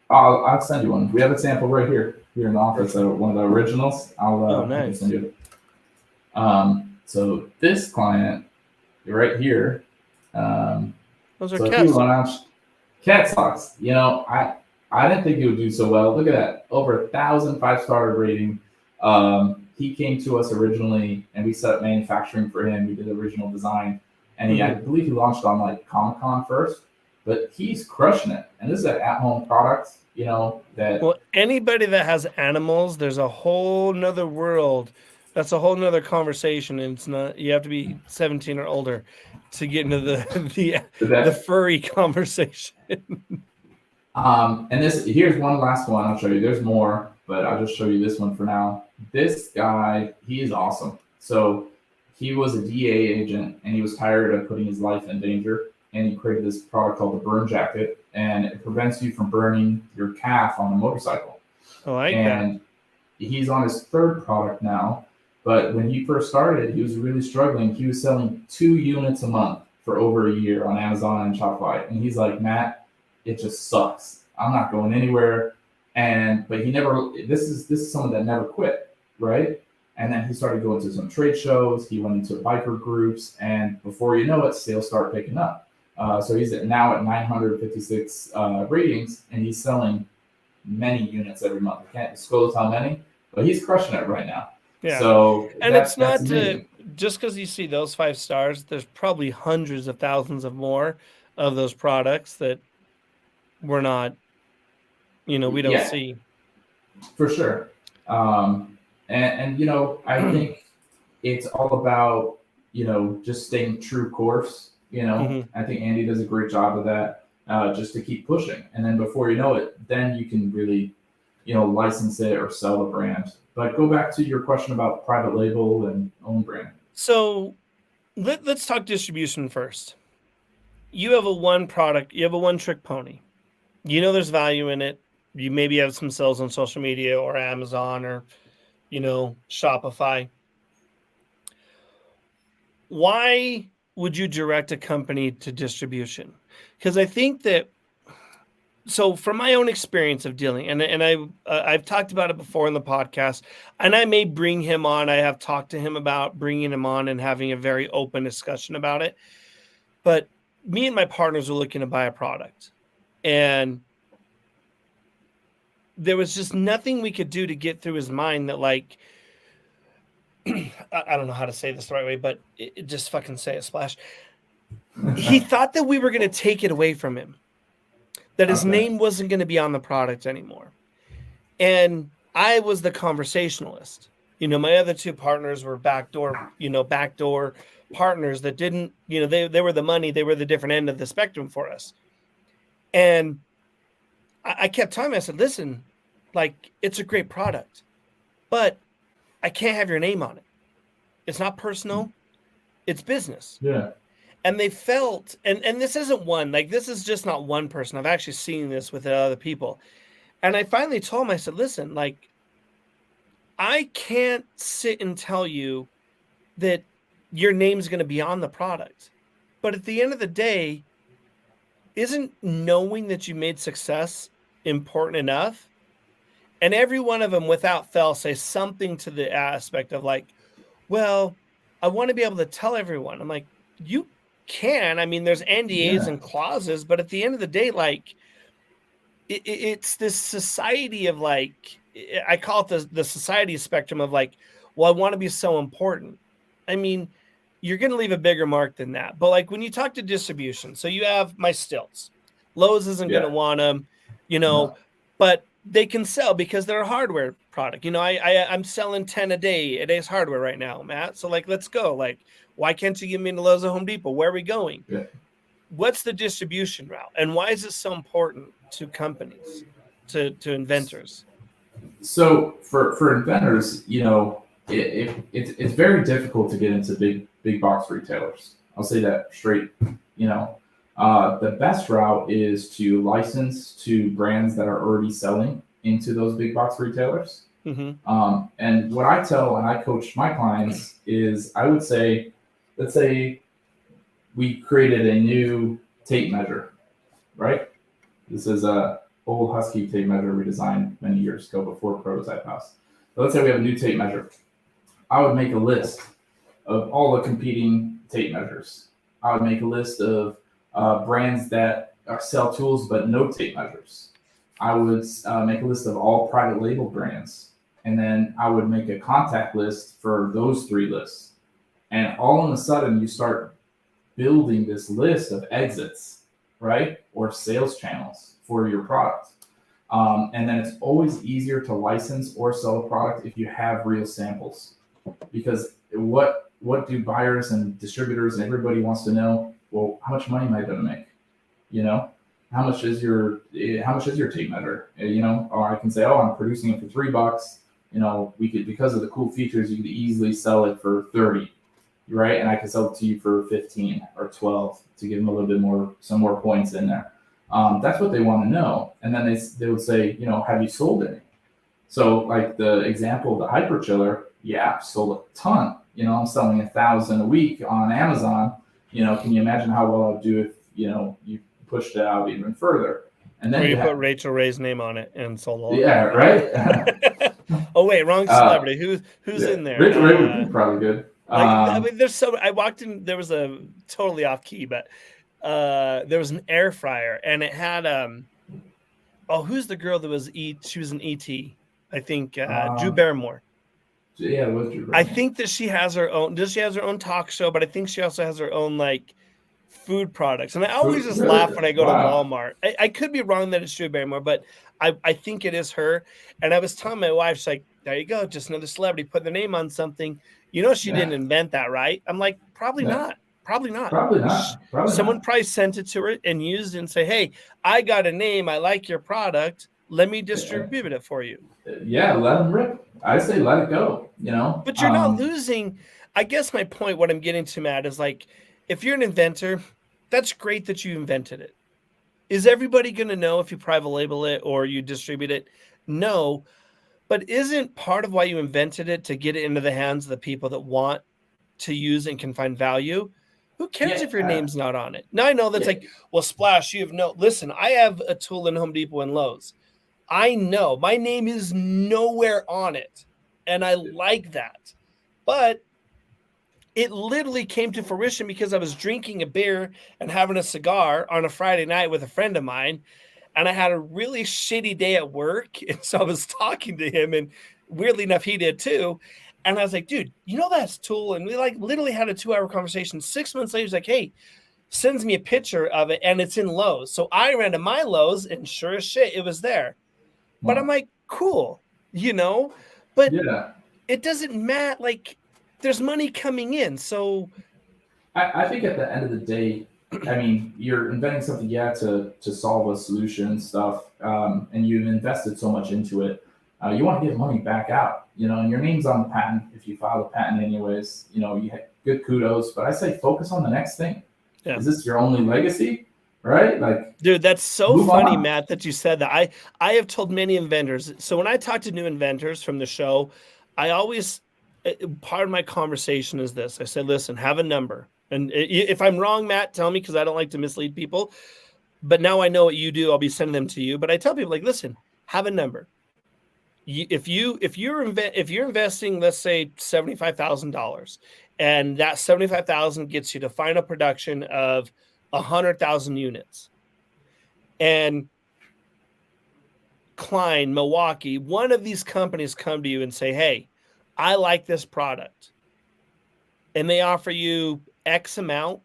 I'll send you one. We have a sample right here in the office. One of the originals. Nice. Send you. So this client right here. Those are cat socks. I didn't think he would do so well. Look at that, over 1,000 5-star rating. He came to us originally, and we set up manufacturing for him. We did the original design, and I believe he launched on like Comic-Con first. But he's crushing it, and this is an at-home product. Well, anybody that has animals, there's a whole nother world. That's a whole nother conversation, and it's not. You have to be 17 or older to get into the furry conversation. And here's one last one. I'll show you. There's more, but I'll just show you this one for now. This guy, he is awesome. So he was a DEA agent, and he was tired of putting his life in danger, and he created this product called the Burn Jacket, and it prevents you from burning your calf on a motorcycle. I like that. And he's on his third product now. But when he first started, he was really struggling. He was selling 2 units a month for over a year on Amazon and Shopify. And he's like, Matt, it just sucks. I'm not going anywhere. But he never, this is someone that never quit, right? And then he started going to some trade shows. He went into biker groups. And before you know it, sales start picking up. So he's now at 956 ratings, and he's selling many units every month. I can't disclose how many, but he's crushing it right now. Yeah. So and it's not just because you see those 5 stars, there's probably hundreds of thousands of more of those products that we're not, we don't see. For sure. And you know, I think it's all about, you know, just staying true course. You know, Mhm. I think Andy does a great job of that, just to keep pushing. And then before you know it, then you can really, you know, license it or sell the brand. But go back to your question about private label and own brand. So let's talk distribution first. You have a one product, you have a one trick pony. You know there's value in it. You maybe have some sales on social media or Amazon or, you know, Shopify. Why would you direct a company to distribution? Because I think that, so from my own experience of dealing, and I've talked about it before in the podcast, and I may bring him on. I have talked to him about bringing him on and having a very open discussion about it. But me and my partners were looking to buy a product, and there was just nothing we could do to get through his mind that, like, I don't know how to say this the right way, but just fucking say it, Splash. He thought that we were going to take it away from him, that his Okay. name wasn't going to be on the product anymore. And I was the conversationalist. You know, my other two partners were backdoor partners that didn't, you know, they were the money, they were the different end of the spectrum for us. And I kept telling him, I said, listen, like, it's a great product, but I can't have your name on it. It's not personal, it's business. Yeah. And they felt, and this isn't one, like, this is just not one person. I've actually seen this with other people. And I finally told him, I said, listen, like, I can't sit and tell you that your name's going to be on the product. But at the end of the day, isn't knowing that you made success important enough? And every one of them, without fail, say something to the aspect of, like, well, I want to be able to tell everyone. I'm like, you can. I mean, there's NDAs Yeah. and clauses, but at the end of the day, like, it's this society of, like, I call it the society spectrum of, like, well, I want to be so important. I mean, you're going to leave a bigger mark than that. But, like, when you talk to distribution, so you have my stilts. Lowe's isn't going to Yeah. want them, you know, No. but they can sell because they're a hardware product. You know, I'm selling 10 a day at Ace Hardware right now, Matt. So, like, let's go. Like, why can't you give me the Lowe's or Home Depot? Where are we going? Yeah. What's the distribution route? And why is it so important to companies, to inventors? So for inventors, you know, it's very difficult to get into big box retailers. I'll say that straight. You know, the best route is to license to brands that are already selling into those big box retailers. Mm-hmm. And what I tell and I coach my clients is, I would say, let's say we created a new tape measure, right? This is a old Husky tape measure we designed many years ago before Prototype House. But let's say we have a new tape measure. I would make a list of all the competing tape measures. I would make a list of brands that sell tools but no tape measures. I would make a list of all private label brands. And then I would make a contact list for those three lists. And all of a sudden, you start building this list of exits, right? Or sales channels for your product. And then it's always easier to license or sell a product if you have real samples. Because what do buyers and distributors and everybody wants to know? Well, how much money am I going to make? You know, how much is your tape measure? You know, or I can say, oh, I'm producing it for $3. You know, we could, because of the cool features, you could easily sell it for 30, right? And I could sell it to you for 15 or 12 to give them a little bit more, some more points in there. That's what they want to know. And then they would say, you know, have you sold any? So like the example of the Hyper Chiller, yeah, I've sold a ton. You know, I'm selling 1,000 a week on Amazon. You know, can you imagine how well I'd do if, you know, you pushed it out even further? And then or you put Rachel Ray's name on it and sold all. Yeah, right. Oh wait, wrong celebrity. Who's in there? Rachel Ray would be probably good. I mean, there's so I walked in. There was a totally off key, but there was an air fryer, and it had who's the girl that was she was an ET? I think Drew Barrymore. Yeah, it was Drew Barrymore. I think that she has her own. She has her own talk show, but I think she also has her own, like, food products. And I always just Really? laugh when I go to Wow. Walmart. I could be wrong that it's Drew Barrymore, but I think it is her. And I was telling my wife, she's like, there you go, just another celebrity putting their name on something. You know, she Yeah. didn't invent that, right? I'm like, probably Yeah. not. Probably not. Probably not. Probably Someone not. probably sent it to her and used it and say, hey, I got a name. I like your product. Let me distribute it for you. Yeah, let them rip. I say let it go. You know. But you're not losing. I guess my point, what I'm getting to, Matt, is like, if you're an inventor, that's great that you invented it. Is everybody going to know if you private label it or you distribute it? No. But isn't part of why you invented it to get it into the hands of the people that want to use and can find value? Who cares if your name's not on it? Now I know that's like, well, Splash, you have no. Listen, I have a tool in Home Depot and Lowe's. I know my name is nowhere on it, and I like that. But it literally came to fruition because I was drinking a beer and having a cigar on a Friday night with a friend of mine, and I had a really shitty day at work. And so I was talking to him, and weirdly enough, he did too. And I was like, dude, you know that's Tool? And we like literally had a 2-hour conversation. 6 months later, he's like, hey, sends me a picture of it, and it's in Lowe's. So I ran to my Lowe's, and sure as shit, it was there. But I'm like, cool, you know? But it doesn't matter. Like, there's money coming in. So I think at the end of the day, I mean, you're inventing something, to solve a solution and stuff, and you've invested so much into it. You want to get money back out, you know, and your name's on the patent if you file the patent anyways. You know, you have good kudos, but I say focus on the next thing. Yeah. Is this your only legacy? Right? Like, dude, that's so funny, Matt, that you said that. I have told many inventors. So when I talk to new inventors from the show, I always, part of my conversation is this. I said, listen, have a number. And if I'm wrong, Matt, tell me, because I don't like to mislead people. But now I know what you do. I'll be sending them to you. But I tell people, like, listen, have a number. If you're investing, let's say $75,000, and that $75,000 gets you to final production of 100,000 units, and Klein, Milwaukee, one of these companies come to you and say, hey, I like this product, and they offer you X amount,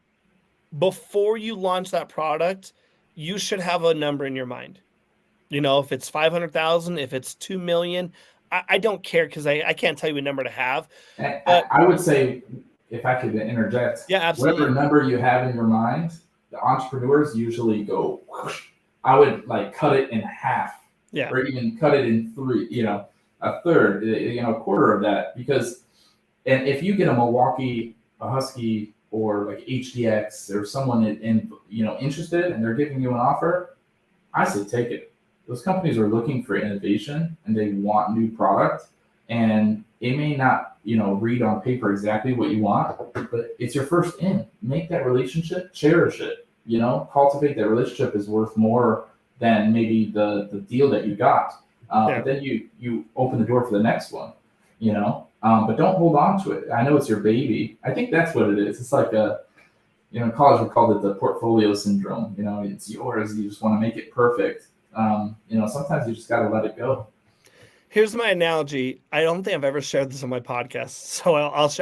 before you launch that product, you should have a number in your mind. You know, if it's 500,000, if it's 2 million, I don't care, because I can't tell you a number to have. But I would say, if I could interject, absolutely. Whatever number you have in your mind, the entrepreneurs usually go, whoosh. I would like cut it in half, or even cut it in three, you know, a third, you know, a quarter of that. Because, and if you get a Milwaukee, a Husky, or like HDX, or someone in you know, interested, and they're giving you an offer, I say take it. Those companies are looking for innovation, and they want new product, and it may not, you know, read on paper exactly what you want, but it's your first in. Make that relationship, cherish it, you know, cultivate that relationship is worth more than maybe the deal that you got. But then you open the door for the next one, you know, but don't hold on to it. I know it's your baby. I think that's what it is. It's like you know, in college we called it the portfolio syndrome. You know, it's yours. You just want to make it perfect. You know, sometimes you just got to let it go. Here's my analogy. I don't think I've ever shared this on my podcast, so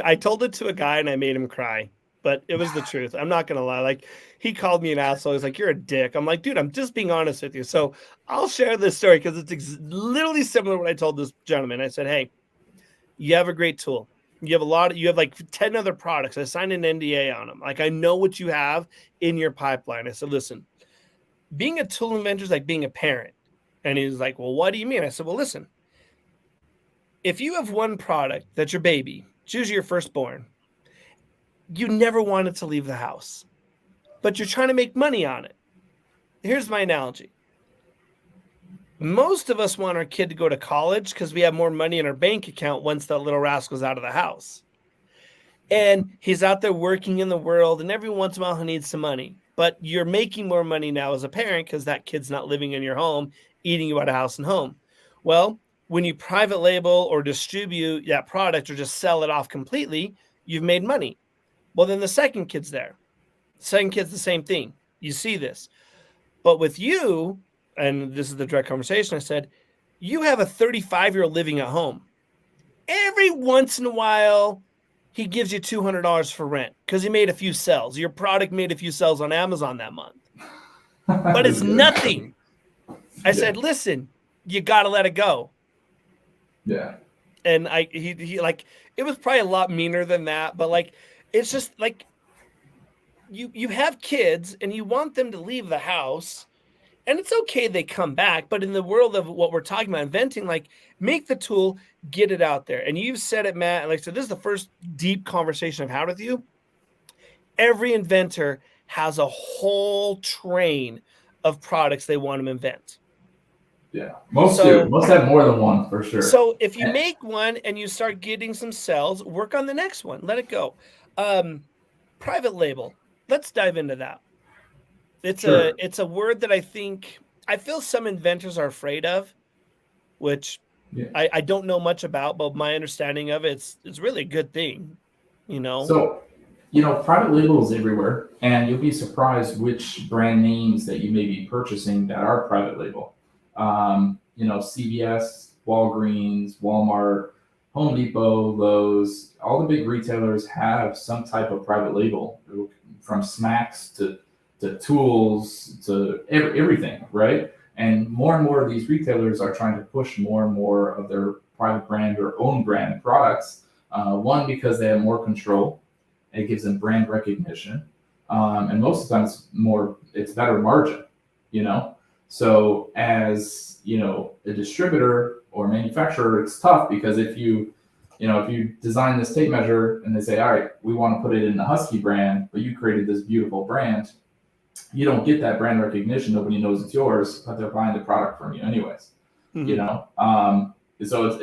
I told it to a guy and I made him cry, but it was the truth. I'm not going to lie. Like, he called me an asshole. He's like, you're a dick. I'm like, dude, I'm just being honest with you. So I'll share this story because it's literally similar to what I told this gentleman. I said, hey, you have a great tool. You have like 10 other products. I signed an NDA on them. Like, I know what you have in your pipeline. I said, listen, being a tool inventor is like being a parent. And he was like, well, what do you mean? I said, well, listen, if you have one product that's your baby, it's usually your firstborn, you never want it to leave the house, but you're trying to make money on it. Here's my analogy. Most of us want our kid to go to college because we have more money in our bank account once that little rascal's out of the house. And he's out there working in the world, and every once in a while he needs some money. But you're making more money now as a parent because that kid's not living in your home, eating you out of house and home. Well, when you private label or distribute that product or just sell it off completely, you've made money. Well, then the second kid's there. Second kid's the same thing. You see this. But with you, and this is the direct conversation, I said, you have a 35-year-old living at home. Every once in a while, he gives you $200 for rent because he made a few sales. Your product made a few sales on Amazon that month, but it's nothing. I said, listen, you got to let it go. Yeah. And he like, it was probably a lot meaner than that, but like, it's just like you have kids and you want them to leave the house, and it's okay they come back, but in the world of what we're talking about, inventing, like, make the tool, get it out there. And you've said it, Matt, and like I said, this is the first deep conversation I've had with you. Every inventor has a whole train of products they want to invent. Yeah, most do. Most have more than one for sure. So if you make one and you start getting some sales, work on the next one. Let it go. Private label. Let's dive into that. It's a word that I feel some inventors are afraid of, which I don't know much about, but my understanding of it's really a good thing, you know. So, private label is everywhere, and you'll be surprised which brand names that you may be purchasing that are private label. CVS, Walgreens, Walmart, Home Depot, Lowe's, all the big retailers have some type of private label, from Smacks to tools to everything, right? And more of these retailers are trying to push more and more of their private brand or own brand products. One, because they have more control. It gives them brand recognition. And most of the time it's better margin, So as, a distributor or manufacturer, it's tough because if you design this tape measure and they say, all right, we want to put it in the Husky brand, but you created this beautiful brand, you don't get that brand recognition. Nobody knows it's yours, but they're buying the product from you anyways. Mm-hmm. So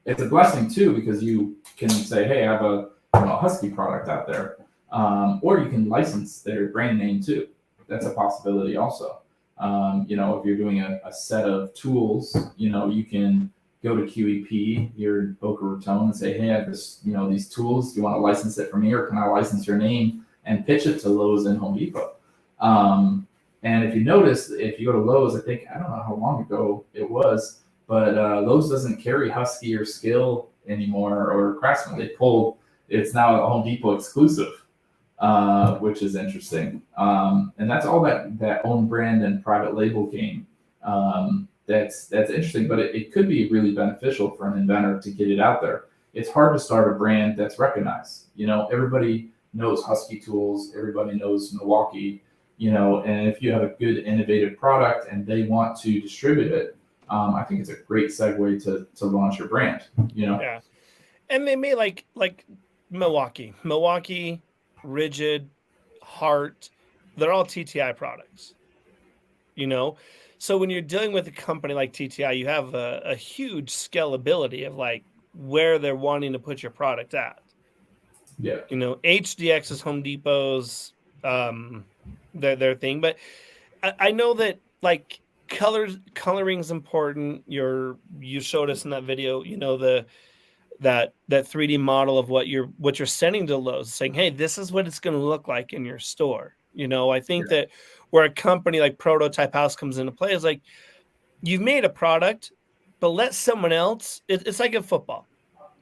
it's a blessing too, because you can say, hey, I have a Husky product out there, or you can license their brand name too. That's a possibility also. If you're doing a set of tools, you can go to QEP here in Boca Raton and say, hey, I have this, these tools. Do you want to license it for me, or can I license your name and pitch it to Lowe's and Home Depot? And if you notice, if you go to Lowe's, I don't know how long ago it was, but Lowe's doesn't carry Husky or Skill anymore, or Craftsman. It's now a Home Depot exclusive, which is interesting. And that's all that own brand and private label game. That's interesting, but it could be really beneficial for an inventor to get it out there. It's hard to start a brand that's recognized. Everybody knows Husky tools, everybody knows Milwaukee, and if you have a good innovative product and they want to distribute it, I think it's a great segue to launch your brand, Yeah. And they may like Milwaukee, Rigid, Hart, they're all TTI products, So when you're dealing with a company like TTI, you have a huge scalability of like where they're wanting to put your product at. Yeah. HDX is Home Depot's their thing, but I know that like coloring is important. You showed us in that video, that 3D model of what you're sending to Lowe's, saying, hey, this is what it's going to look like in your store. I think that where a company like Prototype House comes into play is like, you've made a product, but let someone else. It's like in football.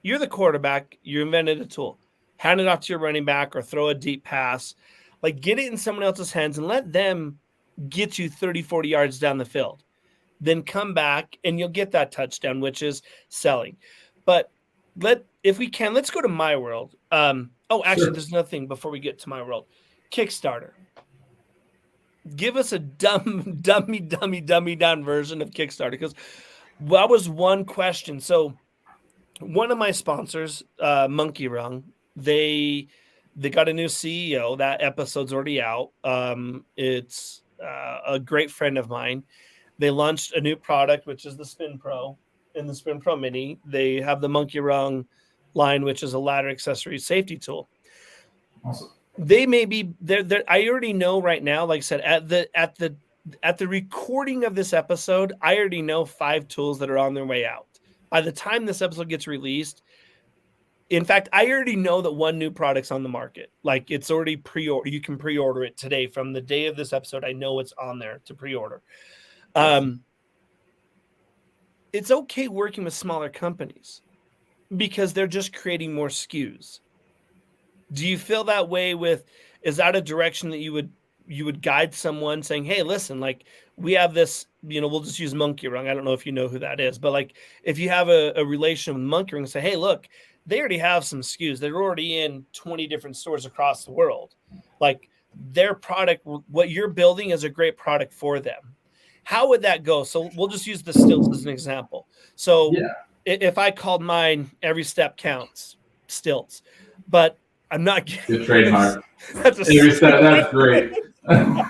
You're the quarterback. You invented a tool. Hand it off to your running back or throw a deep pass. Like, get it in someone else's hands and let them get you 30, 40 yards down the field. Then come back and you'll get that touchdown, which is selling. But if we can, let's go to My World. Sure. There's another thing before we get to My World. Kickstarter. Give us a dummy down version of Kickstarter, because that was one question. So one of my sponsors, Monkey Rung, they got a new CEO. That episode's already out. It's a great friend of mine. They launched a new product, which is the Spin Pro. In the Spin Pro Mini, they have the Monkey Rung line, which is a ladder accessory safety tool. Awesome. They may be there. I already know right now, like I said, at the recording of this episode, I already know 5 tools that are on their way out. By the time this episode gets released, in fact, I already know that 1 new product's on the market. Like, it's already pre-order. You can pre-order it today. From the day of this episode, I know it's on there to pre-order. It's okay working with smaller companies because they're just creating more SKUs. Do you feel that way with, is that a direction that you would guide someone saying, hey, listen, like we have this, we'll just use Monkey Rung. I don't know if you know who that is, but like if you have a relation with Monkey Rung, say, hey, look, they already have some SKUs. They're already in 20 different stores across the world. Like their product, what you're building is a great product for them. How would that go? So we'll just use the stilts as an example. So if I called mine Every Step Counts stilts, but I'm not getting good trademark. That's great. That's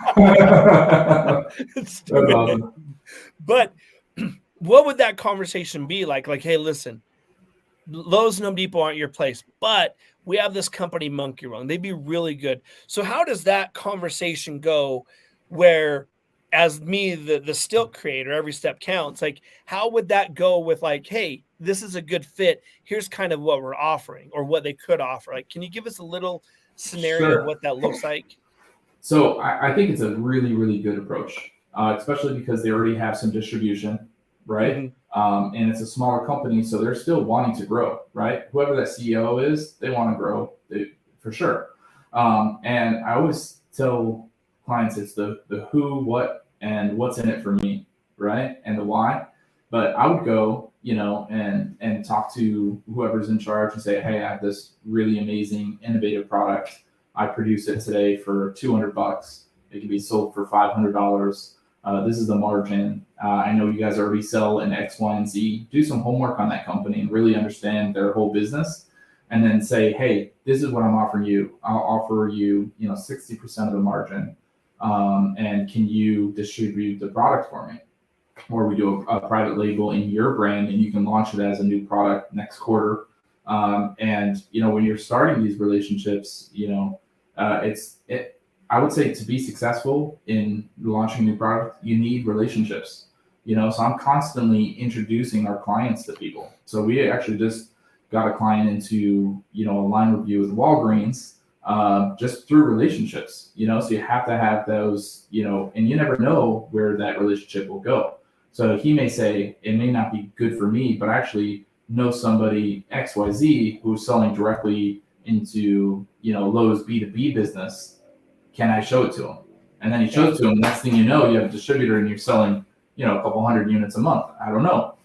awesome. But what would that conversation be like? Like, hey, listen, Lowe's and Home Depot aren't your place, but we have this company, Monkey Rung. They'd be really good. So how does that conversation go where, as me, the stilt creator, Every Step Counts, like how would that go with like, hey, this is a good fit. Here's kind of what we're offering or what they could offer. Like, can you give us a little scenario of what that looks like? So I think it's a really, really good approach, especially because they already have some distribution, right? Mm-hmm. And it's a smaller company, so they're still wanting to grow, right? Whoever that CEO is, they want to grow for sure. And I always tell clients it's the who, what, and what's in it for me, right? And the why. But I would go, and talk to whoever's in charge and say, hey, I have this really amazing, innovative product. I produce it today for $200. It can be sold for $500. This is the margin. I know you guys already sell in X, Y, and Z. Do some homework on that company and really understand their whole business. And then say, hey, this is what I'm offering you. I'll offer you, 60% of the margin. And can you distribute the product for me? Or we do a private label in your brand and you can launch it as a new product next quarter. And, when you're starting these relationships, I would say to be successful in launching a new product, you need relationships, so I'm constantly introducing our clients to people. So we actually just got a client into, a line review with Walgreens, just through relationships, so you have to have those, and you never know where that relationship will go. So he may say, it may not be good for me, but I actually know somebody XYZ who's selling directly into, Lowe's B2B business. Can I show it to him? And then he shows it to him. Next thing you know, you have a distributor and you're selling, a couple hundred units a month. I don't know.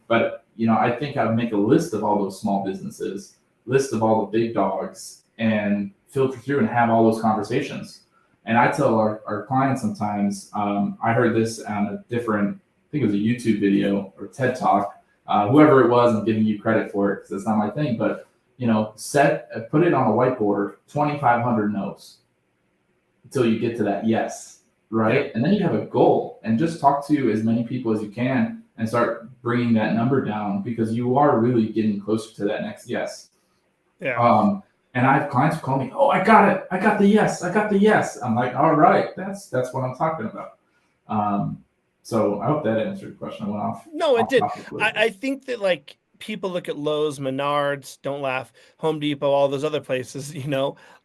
But, I think I would make a list of all those small businesses, list of all the big dogs, and filter through and have all those conversations. And I tell our clients sometimes, I heard this on a different, I think it was a YouTube video or TED Talk, whoever it was, I'm giving you credit for it because it's not my thing, but, put it on a whiteboard, 2,500 no's until you get to that yes, right? And then you have a goal and just talk to as many people as you can and start bringing that number down because you are really getting closer to that next yes. Yeah. And I have clients who call me, oh, I got it. I got the yes. I'm like, all right, that's what I'm talking about. So I hope that answered your question. I went off. No, it did. I think that like people look at Lowe's, Menards, don't laugh, Home Depot, all those other places,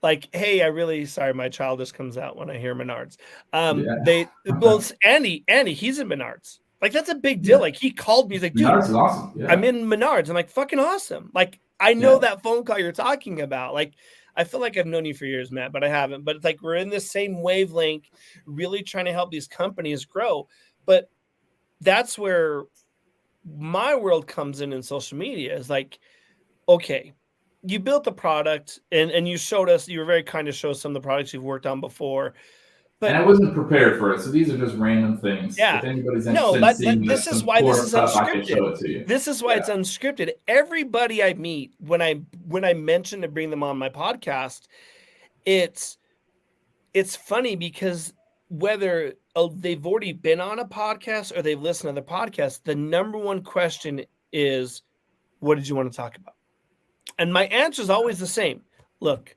like, hey, sorry, my child just comes out when I hear Menards. Andy, he's in Menards. Like, that's a big deal. Yeah. Like, he called me. He's like, dude, Menards is awesome. Yeah. I'm in Menards. I'm like, fucking awesome. Like, I know that phone call you're talking about. Like, I feel like I've known you for years, Matt, but I haven't. But it's like we're in the same wavelength, really trying to help these companies grow. But that's where my world comes in social media is like, okay, you built the product and you showed us, you were very kind to show some of the products you've worked on before. But, and I wasn't prepared for it. So these are just random things. Yeah. If anybody's interested in seeing this is why this is unscripted. I can show it to you. This is why it's unscripted. Everybody I meet, when I mention to bring them on my podcast, it's funny because whether they've already been on a podcast or they've listened to the podcast, the number one question is, what did you want to talk about? And my answer is always the same. Look,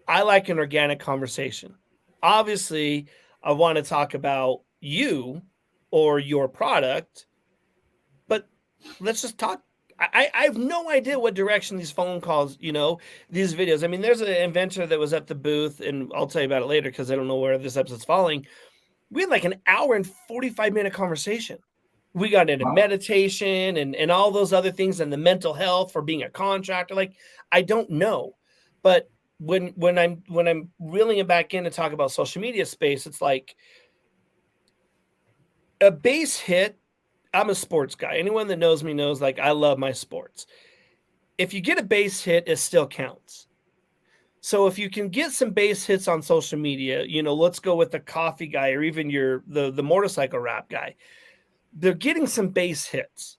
I like an organic conversation. Obviously, I want to talk about you or your product, but let's just talk. I have no idea what direction these phone calls, these videos. I mean, there's an inventor that was at the booth, and I'll tell you about it later because I don't know where this episode's falling. We had like an hour and 45-minute conversation. We got into meditation and all those other things and the mental health for being a contractor. Like, I don't know. But when I'm reeling it back in to talk about social media space, it's like a base hit. I'm a sports guy. Anyone that knows me knows like I love my sports. If you get a base hit, it still counts. So if you can get some base hits on social media, let's go with the coffee guy or even the motorcycle wrap guy. They're getting some base hits,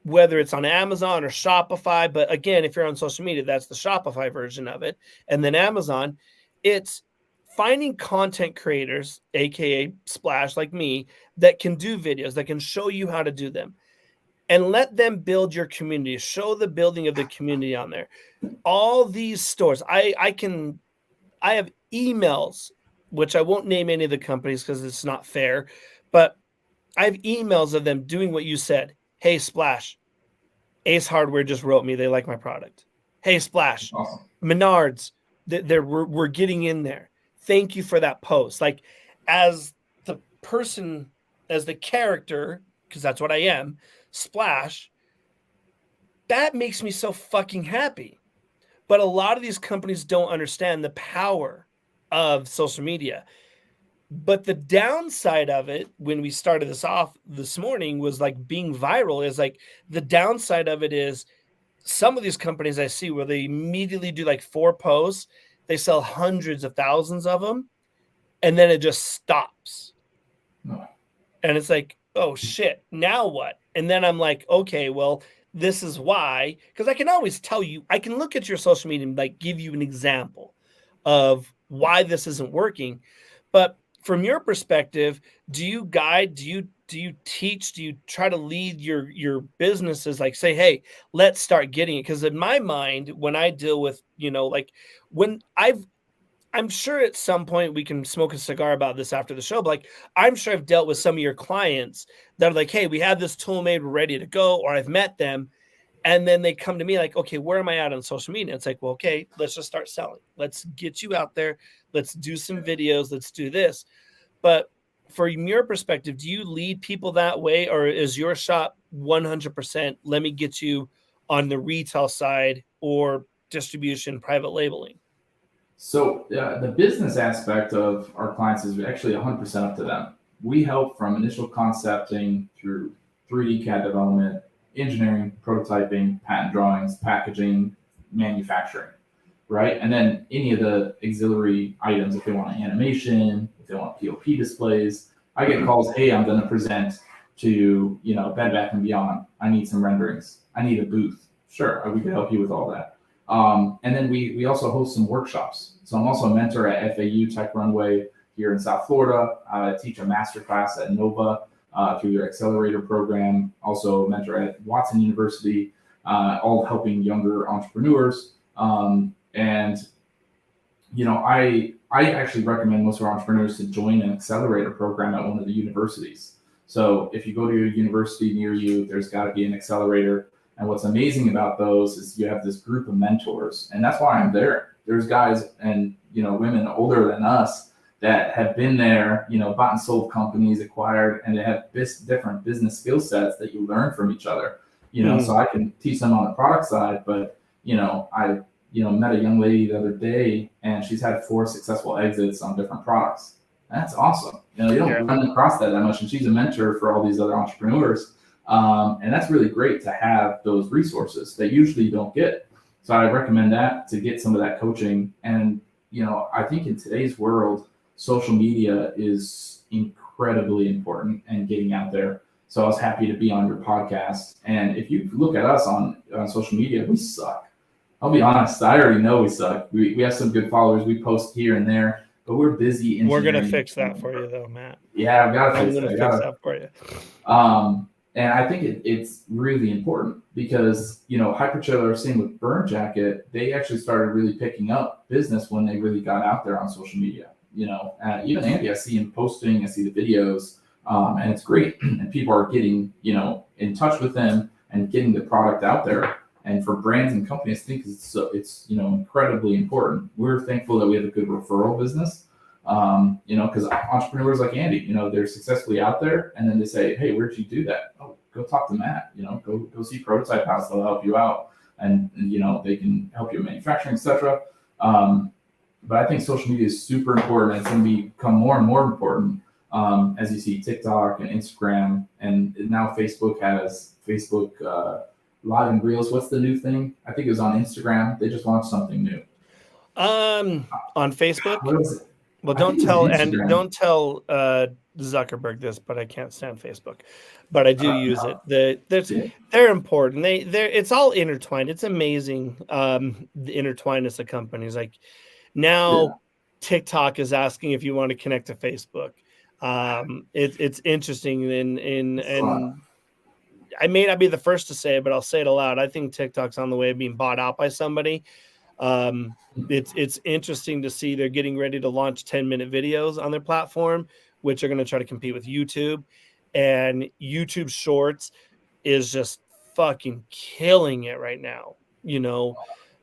whether it's on Amazon or Shopify. But again, if you're on social media, that's the Shopify version of it. And then Amazon, it's finding content creators, aka Splash, like me, that can do videos, that can show you how to do them. And let them build your community. Show the building of the community on there. All these stores, I have emails, which I won't name any of the companies because it's not fair, but I have emails of them doing what you said. Hey, Splash, Ace Hardware just wrote me. They like my product. Hey, Splash, Awesome. Menards, we're getting in there. Thank you for that post. Like, as the person, as the character, because that's what I am, Splash, that makes me so fucking happy. But a lot of these companies don't understand the power of social media. But the downside of it, when we started this off this morning, was like being viral. Is like the downside of it is some of these companies I see where they immediately do like 4 posts, they sell hundreds of thousands of them, and then it just stops. No. And it's like, oh shit, now what? And then I'm like, okay, well, this is why, because I can always tell you, I can look at your social media and like give you an example of why this isn't working. But from your perspective, do you guide, do you teach, do you try to lead your businesses, like say, hey, let's start getting it? Because in my mind, when I deal with, like when I'm sure at some point we can smoke a cigar about this after the show, but like I'm sure I've dealt with some of your clients that are like, hey, we have this tool made, we're ready to go, or I've met them. And then they come to me like, okay, where am I at on social media? It's like, well, okay, let's just start selling. Let's get you out there. Let's do some videos. Let's do this. But from your perspective, do you lead people that way? Or is your shop 100%, let me get you on the retail side or distribution, private labeling? So the business aspect of our clients is actually 100% up to them. We help from initial concepting through 3D CAD development, engineering, prototyping, patent drawings, packaging, manufacturing, right? And then any of the auxiliary items, if they want animation, if they want POP displays, I get calls, hey, I'm going to present to, Bed Bath & Beyond. I need some renderings. I need a booth. Sure, we can help you with all that. And then we also host some workshops. So I'm also a mentor at FAU Tech Runway here in South Florida. I teach a masterclass at Nova through their accelerator program. Also a mentor at Watson University, all helping younger entrepreneurs. I actually recommend most of our entrepreneurs to join an accelerator program at one of the universities. So if you go to a university near you, there's got to be an accelerator. And what's amazing about those is you have this group of mentors, and that's why I'm there. There's guys and women older than us that have been there, bought and sold companies, acquired, and they have different business skill sets that you learn from each other. So I can teach them on the product side, but I met a young lady the other day, and she's had 4 successful exits on different products. That's awesome. You don't run across that much, and she's a mentor for all these other entrepreneurs. And that's really great to have those resources that usually you don't get. So I recommend that to get some of that coaching. And, I think in today's world, social media is incredibly important and getting out there. So I was happy to be on your podcast. And if you look at us on social media, we suck. I'll be honest. I already know we suck. We have some good followers. We post here and there, but we're busy. We're going to fix that for you though, Matt. Yeah, I've got to fix that for you. And I think it's really important because, Hyperchiller, same with Burn Jacket, they actually started really picking up business when they really got out there on social media. Even Andy, I see him posting, I see the videos, and it's great. And people are getting, in touch with them and getting the product out there. And for brands and companies, I think it's incredibly important. We're thankful that we have a good referral business. Because entrepreneurs like Andy, they're successfully out there, and then they say, hey, where'd you do that? Oh, go talk to Matt, go see Prototype House. They'll help you out, and they can help you with manufacturing, etc. But I think social media is super important. It's going to become more and more important as you see TikTok and Instagram, and now Facebook has Facebook Live and Reels. What's the new thing? I think it was on Instagram. They just launched something new. On Facebook. What is it? Well, don't tell Zuckerberg this, but I can't stand Facebook. But I do use it. They're important. It's all intertwined. It's amazing. The intertwinedness of companies. Like now, TikTok is asking if you want to connect to Facebook. It's interesting, and I may not be the first to say it, but I'll say it aloud. I think TikTok's on the way of being bought out by somebody. It's interesting to see they're getting ready to launch 10-minute videos on their platform, which are going to try to compete with YouTube. And YouTube Shorts is just fucking killing it right now. You know,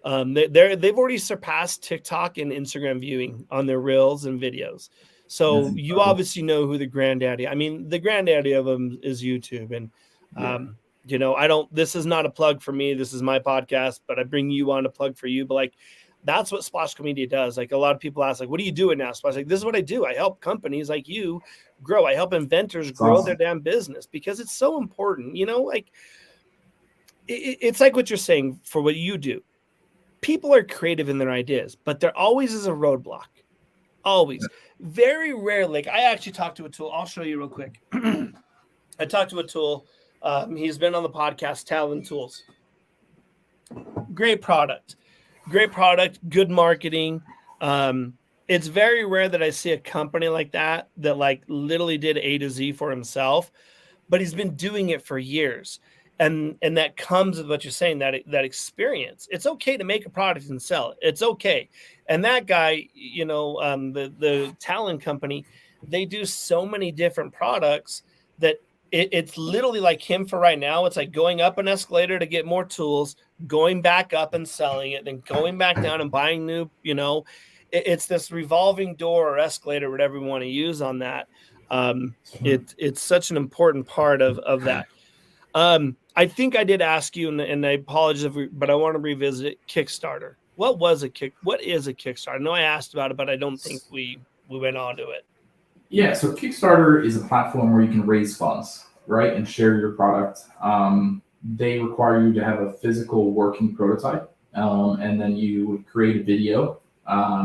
they've already surpassed TikTok and Instagram viewing on their reels and videos. So you obviously know who the granddaddy. I mean, the granddaddy of them is YouTube. And you know, this is not a plug for me. This is my podcast, but I bring you on to plug for you. But like, that's what Splash Media does. Like a lot of people ask, like, what are you doing now? Splash, like, this is what I do. I help companies like you grow. I help inventors grow their damn business because it's so important. You know, like it's like what you're saying for what you do. People are creative in their ideas, but there always is a roadblock. Always. Very rarely. Like I actually talked to a tool. I'll show you real quick. I talked to a tool. He's been on the podcast, Talent Tools. Great product, good marketing. It's very rare that I see a company like that like literally did A to Z for himself, but he's been doing it for years. And that comes with what you're saying, that experience. It's okay to make a product and sell it. It's okay. And that guy, you know, the Talent company, they do so many different products that it's literally like him for right now. It's like going up an escalator to get more tools, going back up and selling it, then going back down and buying new, you know, it's this revolving door or escalator, whatever we want to use on that. It's such an important part of that. I think I did ask you, and I apologize, but I want to revisit it. Kickstarter. What is a Kickstarter? I know I asked about it, but I don't think we went on to it. Yeah, so Kickstarter is a platform where you can raise funds, right, and share your product. They require you to have a physical working prototype, and then you would create a video.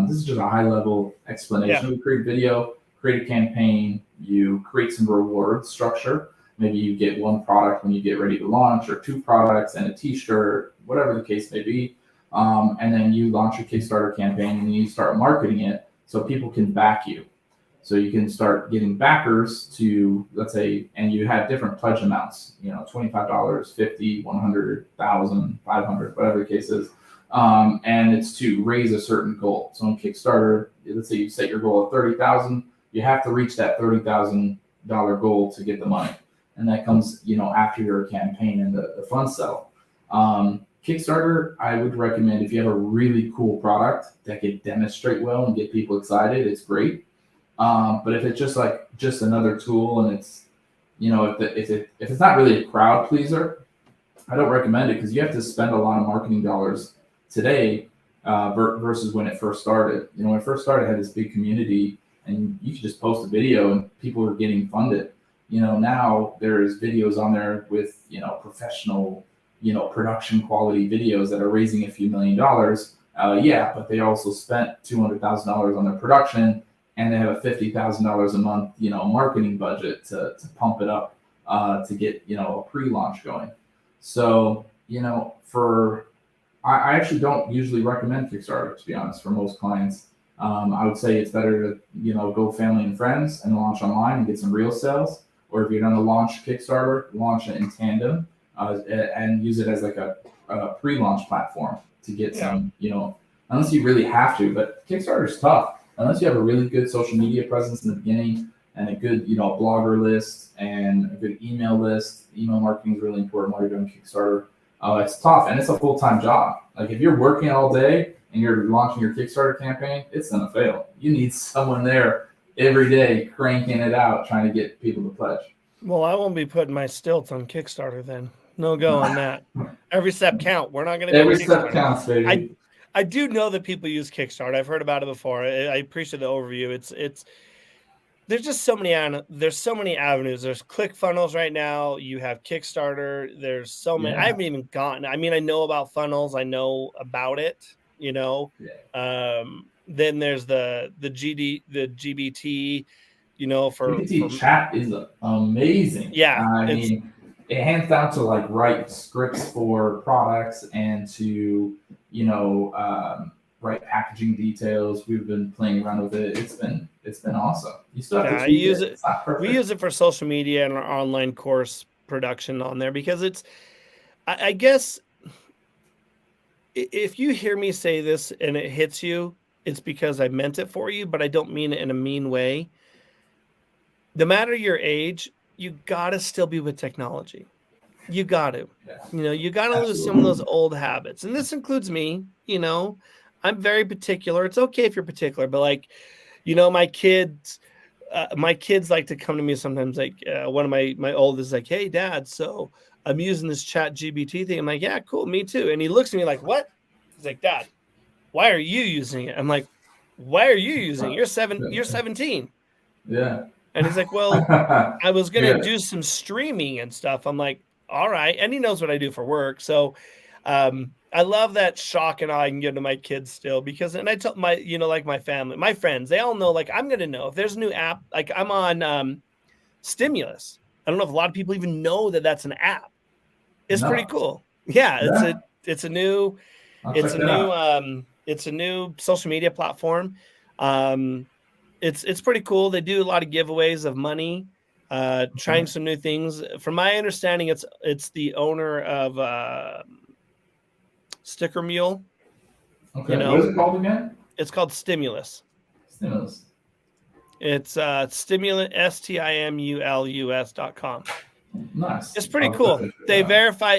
This is just a high-level explanation. You create a video, create a campaign, you create some reward structure. Maybe you get one product when you get ready to launch, or two products and a T-shirt, whatever the case may be. And then you launch your Kickstarter campaign and you start marketing it so people can back you. So you can start getting backers to, let's say, and you have different pledge amounts, you know, $25, $50, $100, $1,000, $500, whatever the case is. And it's to raise a certain goal. So on Kickstarter, let's say you set your goal of $30,000, you have to reach that $30,000 goal to get the money. And that comes, you know, after your campaign and the funds settle. Kickstarter, I would recommend if you have a really cool product that can demonstrate well and get people excited, it's great. But if it's just another tool and it's, you know, if it's not really a crowd pleaser, I don't recommend it because you have to spend a lot of marketing dollars today versus when it first started. You know, when it first started, it had this big community and you could just post a video and people were getting funded. You know, now there's videos on there with, you know, professional, you know, production quality videos that are raising a few $1 million. But they also spent $200,000 on their production. And they have a $50,000 a month, you know, marketing budget to pump it up to get, you know, a pre-launch going. So, you know, I actually don't usually recommend Kickstarter, to be honest, for most clients. I would say it's better to, you know, go family and friends and launch online and get some real sales. Or if you're going to launch Kickstarter, launch it in tandem and use it as like a pre-launch platform to get some, you know, unless you really have to. But Kickstarter is tough. Unless you have a really good social media presence in the beginning and a good, you know, blogger list and a good email list. Email marketing is really important while you're doing Kickstarter. It's tough and it's a full-time job. Like if you're working all day and you're launching your Kickstarter campaign, it's gonna fail. You need someone there every day cranking it out, trying to get people to pledge. Well, I won't be putting my stilts on Kickstarter then. No go on that. Every step count. We're not gonna. Every step counts, baby. I do know that people use Kickstarter. I've heard about it before. I appreciate the overview. It's there's just so many avenues. There's ClickFunnels right now. You have Kickstarter. There's so many. I Yeah. haven't even gotten. I mean, I know about funnels. I know about it. Yeah. Then there's the GBT. For GPT chat is amazing. Yeah, I mean, it hands down to like write scripts for products and to write packaging details. We've been playing around with it. It's been awesome. You still have to tweak use it. it. We use it for social media and our online course production on there because it's. I guess if you hear me say this and it hits you, it's because I meant it for you, but I don't mean it in a mean way. No matter your age, you gotta still be with technology. You got to, you got to lose some of those old habits. And this includes me, I'm very particular. It's okay if you're particular, but like, my kids like to come to me sometimes. Like one of my oldest is like, "Hey dad, so I'm using this chat GBT thing." I'm like, "Yeah, cool. Me too." And he looks at me like, "What?" He's like, "Dad, why are you using it?" I'm like, "Why are you using it? You're 17. Yeah. And he's like, "Well, I was going to do some streaming and stuff." I'm like, "All right." And he knows what I do for work. So I love that shock and awe I can give to my kids still because, and I tell my, like my family, my friends, they all know, like, I'm going to know if there's a new app, like I'm on Stimulus. I don't know if a lot of people even know that that's an app. It's pretty cool. Yeah. It's a new social media platform. It's pretty cool. They do a lot of giveaways of money, trying some new things. From my understanding, it's the owner of Sticker Mule. Okay. What is it called again? It's called Stimulus. Stimulus. It's Stimulus, STIMULUS.com. Nice. It's pretty cool. They verify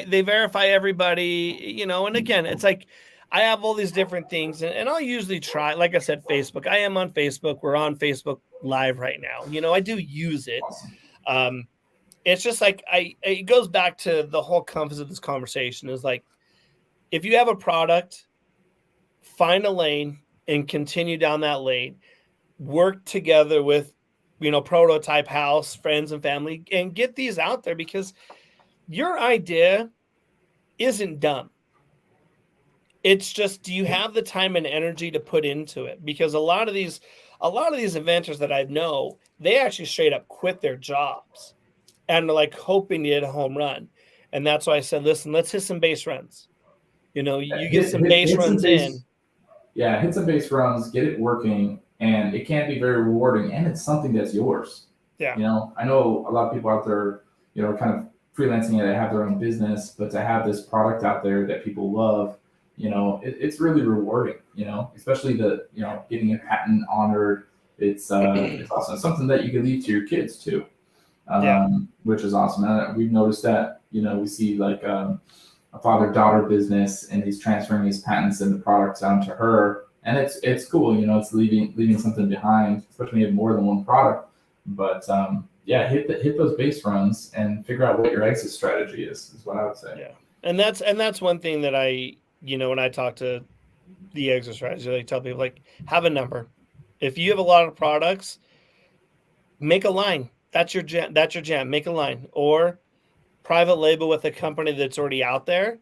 everybody, and again, it's like I have all these different things, and I'll usually try, like I said, Facebook. I am on Facebook. We're on Facebook Live right now. I do use it. Awesome. It's just like it goes back to the whole compass of this conversation is like, if you have a product, find a lane and continue down that lane, work together with, Prototype House, friends and family, and get these out there because your idea isn't dumb. It's just, do you have the time and energy to put into it? Because a lot of these inventors that I know, they actually straight up quit their jobs and are like hoping to hit a home run. And that's why I said, listen, let's hit some base runs. You get some base runs in. Yeah, hit some base runs, get it working, and it can be very rewarding, and it's something that's yours. Yeah. I know a lot of people out there, kind of freelancing and they have their own business, but to have this product out there that people love, it's really rewarding, especially getting a patent honored. It's awesome. It's something that you can leave to your kids too, which is awesome. And we've noticed that, we see like a father-daughter business and he's transferring his patents and the products down to her. And it's cool, it's leaving something behind, especially when you have more than one product. But hit those base runs and figure out what your exit strategy is what I would say. Yeah. And that's one thing that I, when I talk to the exit strategy, I tell people, like, have a number. If you have a lot of products, make a line. That's your jam. Make a line or private label with a company that's already out there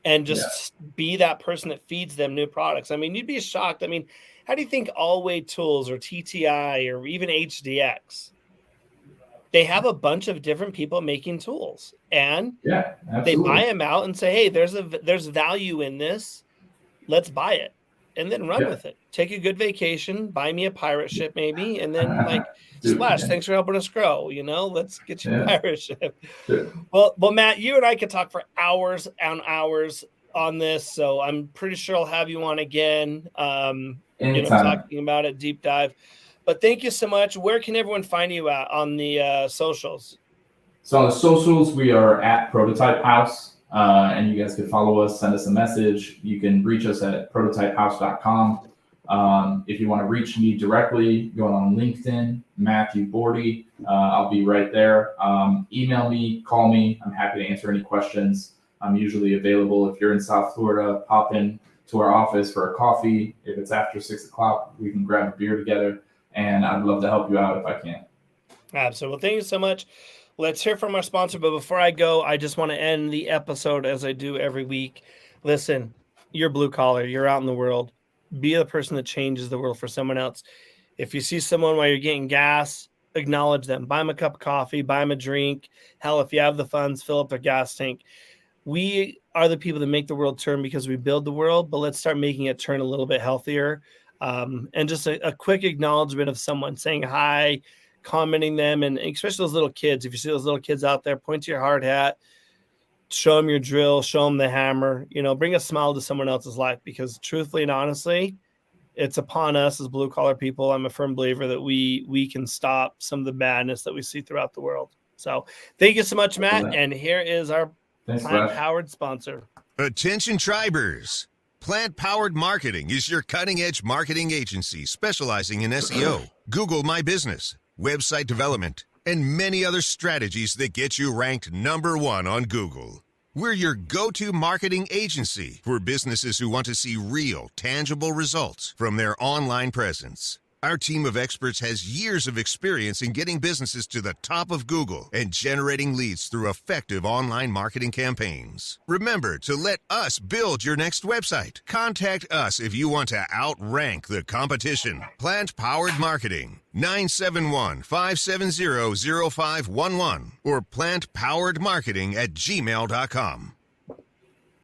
and just be that person that feeds them new products. I mean, you'd be shocked. I mean, how do you think Allway Tools or TTI or even HDX, they have a bunch of different people making tools and they buy them out and say, hey, there's value in this. Let's buy it and then run with it. Take a good vacation, buy me a pirate ship maybe. And then like Splash, thanks for helping us grow. Let's get you a pirate ship. Well, Matt, you and I could talk for hours and hours on this. So I'm pretty sure I'll have you on again, talking about it, deep dive. But thank you so much. Where can everyone find you at on the socials? So on the socials, we are at Prototype House, and you guys can follow us, send us a message. You can reach us at prototypehouse.com. If you want to reach me directly, go on LinkedIn, Matthew Bordy. I'll be right there. Email me, call me. I'm happy to answer any questions. I'm usually available. If you're in South Florida, pop in to our office for a coffee. If it's after 6 o'clock, we can grab a beer together, and I'd love to help you out if I can. Absolutely. Well, thank you so much. Let's hear from our sponsor. But before I go, I just want to end the episode as I do every week. Listen, you're blue collar. You're out in the world. Be the person that changes the world for someone else. If you see someone while you're getting gas, acknowledge them. Buy them a cup of coffee. Buy them a drink. Hell, if you have the funds, fill up their gas tank. We are the people that make the world turn because we build the world, but let's start making it turn a little bit healthier. And just a quick acknowledgement of someone saying hi, commenting them, and especially those little kids. If you see those little kids out there, point to your hard hat, show them your drill, show them the hammer, bring a smile to someone else's life, because truthfully and honestly, it's upon us as blue collar people. I'm a firm believer that we can stop some of the madness that we see throughout the world. So thank you so much, Matt. And here is our plant-powered sponsor. Attention Tribers. Plant-Powered Marketing is your cutting-edge marketing agency specializing in SEO, Google My Business, website development, and many other strategies that get you ranked #1 on Google. We're your go-to marketing agency for businesses who want to see real, tangible results from their online presence. Our team of experts has years of experience in getting businesses to the top of Google and generating leads through effective online marketing campaigns. Remember to let us build your next website. Contact us if you want to outrank the competition. Plant-Powered Marketing, 971-570-0511 or plantpoweredmarketing@gmail.com.